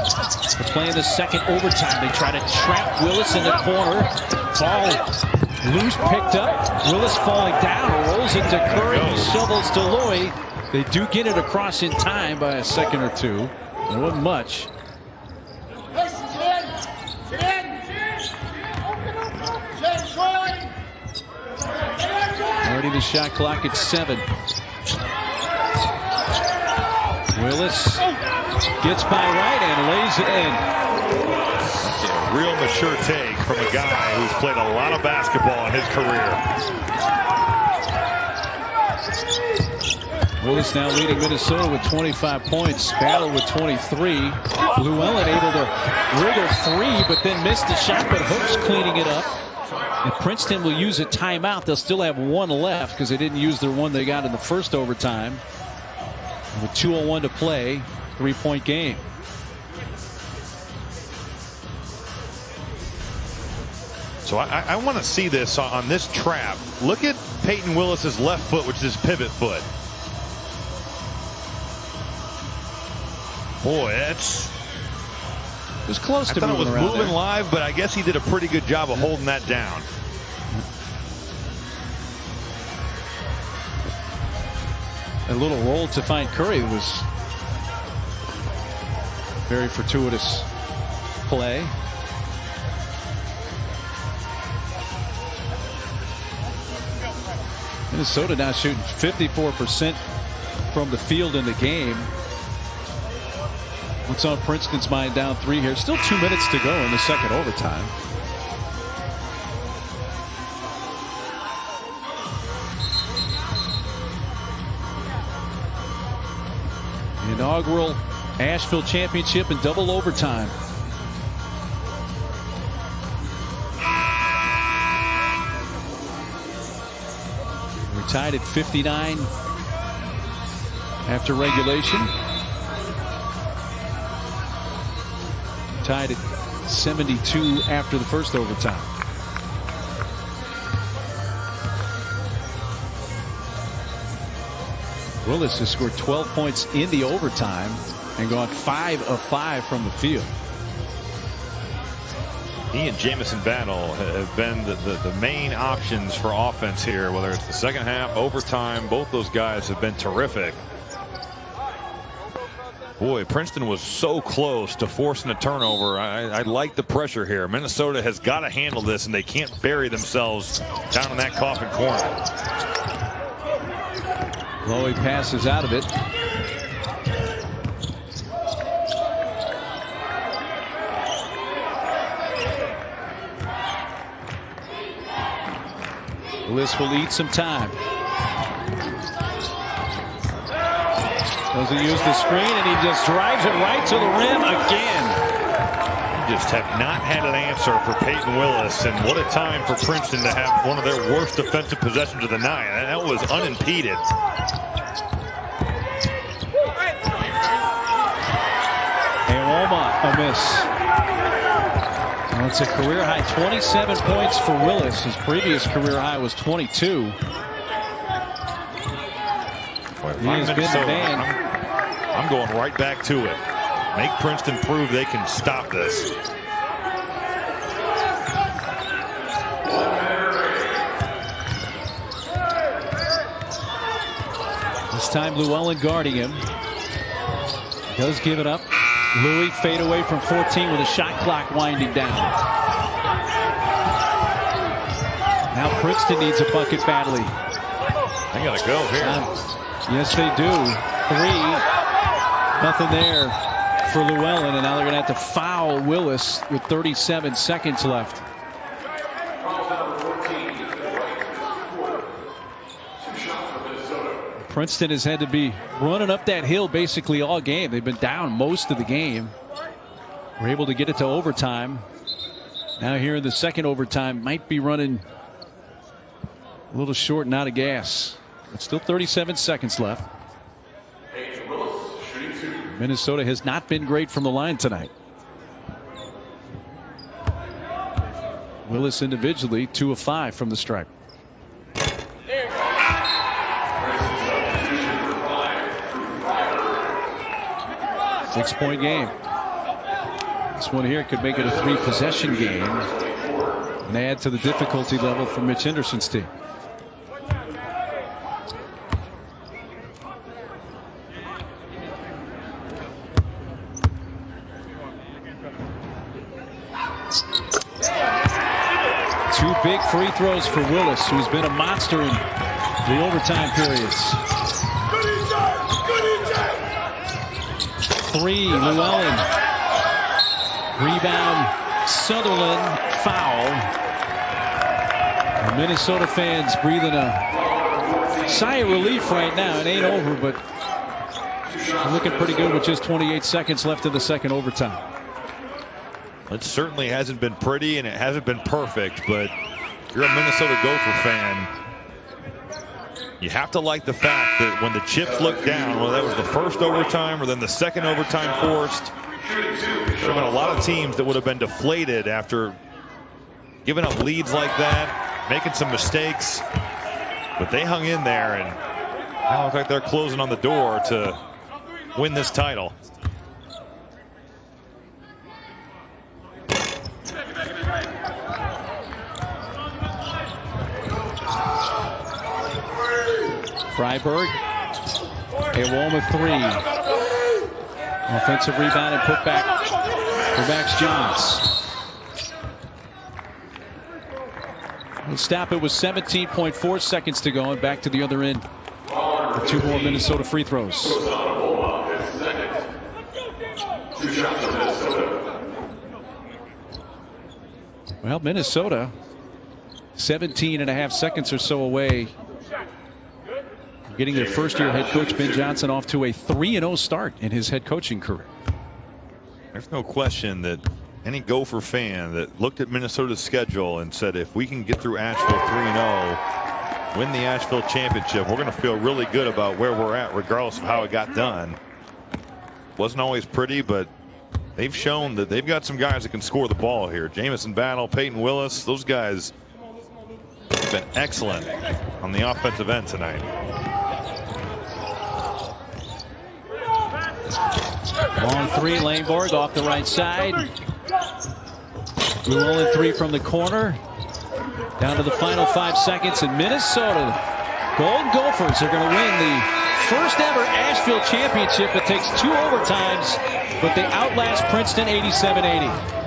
to play in the second overtime. They try to trap Willis in the corner. Ball loose, picked up. Willis falling down, rolls into Curry, shovels to Loy. They do get it across in time by a second or two. There wasn't much. Already the shot clock at 7. Willis gets by Wright and lays it in. That's a real mature take from a guy who's played a lot of basketball in his career. Willis now leading Minnesota with 25 points. Battle with 23. Llewellyn able to wriggle 3, but then missed the shot, but Hook's cleaning it up. And Princeton will use a timeout. They'll still have 1 left because they didn't use their one they got in the first overtime. With 2:01 to play, 3-point game. So I want to see this on this trap. Look at Peyton Willis's left foot, which is his pivot foot. Boy, that's... It was close to moving. I thought it was moving there. live, but I guess he did a pretty good job of holding that down. A little roll to find Curry was very fortuitous play. Minnesota now shooting 54% from the field in the game. What's on Princeton's mind? Down 3 here. Still 2 minutes to go in the second overtime. The inaugural Asheville championship in double overtime. We're tied at 59 after regulation. Tied at 72 after the first overtime. Willis has scored 12 points in the overtime and gone 5 of 5 from the field. He and Jamison Battle have been the main options for offense here, whether it's the second half, overtime. Both those guys have been terrific. Boy, Princeton was so close to forcing a turnover. I like the pressure here. Minnesota has got to handle this, and they can't bury themselves down in that coffin corner. Lowy passes out of it. Willis will eat some time. Doesn't use the screen, and he just drives it right to the rim again. Just have not had an answer for Peyton Willis, and what a time for Princeton to have one of their worst defensive possessions of the night. And that was unimpeded. A miss. Well, it's a career high 27 points for Willis. His previous career high was 22. He has been the man. I'm going right back to it. Make Princeton prove they can stop this. This time Llewellyn guarding him. Does give it up. Louis fade away from 14 with a shot clock winding down. Now Princeton needs a bucket badly. They gotta go here. Yes, they do. 3. Nothing there for Llewellyn, and now they're going to have to foul Willis with 37 seconds left. Princeton has had to be running up that hill basically all game. They've been down most of the game. We're able to get it to overtime. Now here in the second overtime, might be running a little short and out of gas. But still 37 seconds left. Minnesota has not been great from the line tonight. Willis individually 2 of 5 from the stripe. 6-point game. This one here could make it a 3-possession game and add to the difficulty level for Mitch Henderson's team. Two big free throws for Willis, who's been a monster in the overtime periods. 3, Llewellyn. Rebound, Sutherland, foul. The Minnesota fans breathing a sigh of relief right now. It ain't over, but looking pretty good with just 28 seconds left in the second overtime. It certainly hasn't been pretty and it hasn't been perfect, but you're a Minnesota Gopher fan. You have to like the fact that when the chips look down, whether that was the first overtime or then the second overtime forced, there have been a lot of teams that would have been deflated after giving up leads like that, making some mistakes, but they hung in there, and now it looks like they're closing on the door to win this title. Freiberg, Iwoma 3. Offensive rebound and put back for Max Johns. We'll stop it with 17.4 seconds to go, and back to the other end for 2 more Minnesota free throws. Well, Minnesota 17.5 seconds or so away getting their first-year head coach Ben Johnson off to a 3-0 start in his head coaching career. There's no question that any Gopher fan that looked at Minnesota's schedule and said, if we can get through Asheville 3-0, win the Asheville championship, we're going to feel really good about where we're at regardless of how it got done. Wasn't always pretty, but they've shown that they've got some guys that can score the ball here. Jamison Battle, Peyton Willis, those guys have been excellent on the offensive end tonight. Long 3, Langborg off the right side. Llewellyn 3 from the corner. Down to the final 5 seconds, and Minnesota Golden Gophers are going to win the first ever Asheville championship. It takes 2 overtimes, but they outlast Princeton 87-80.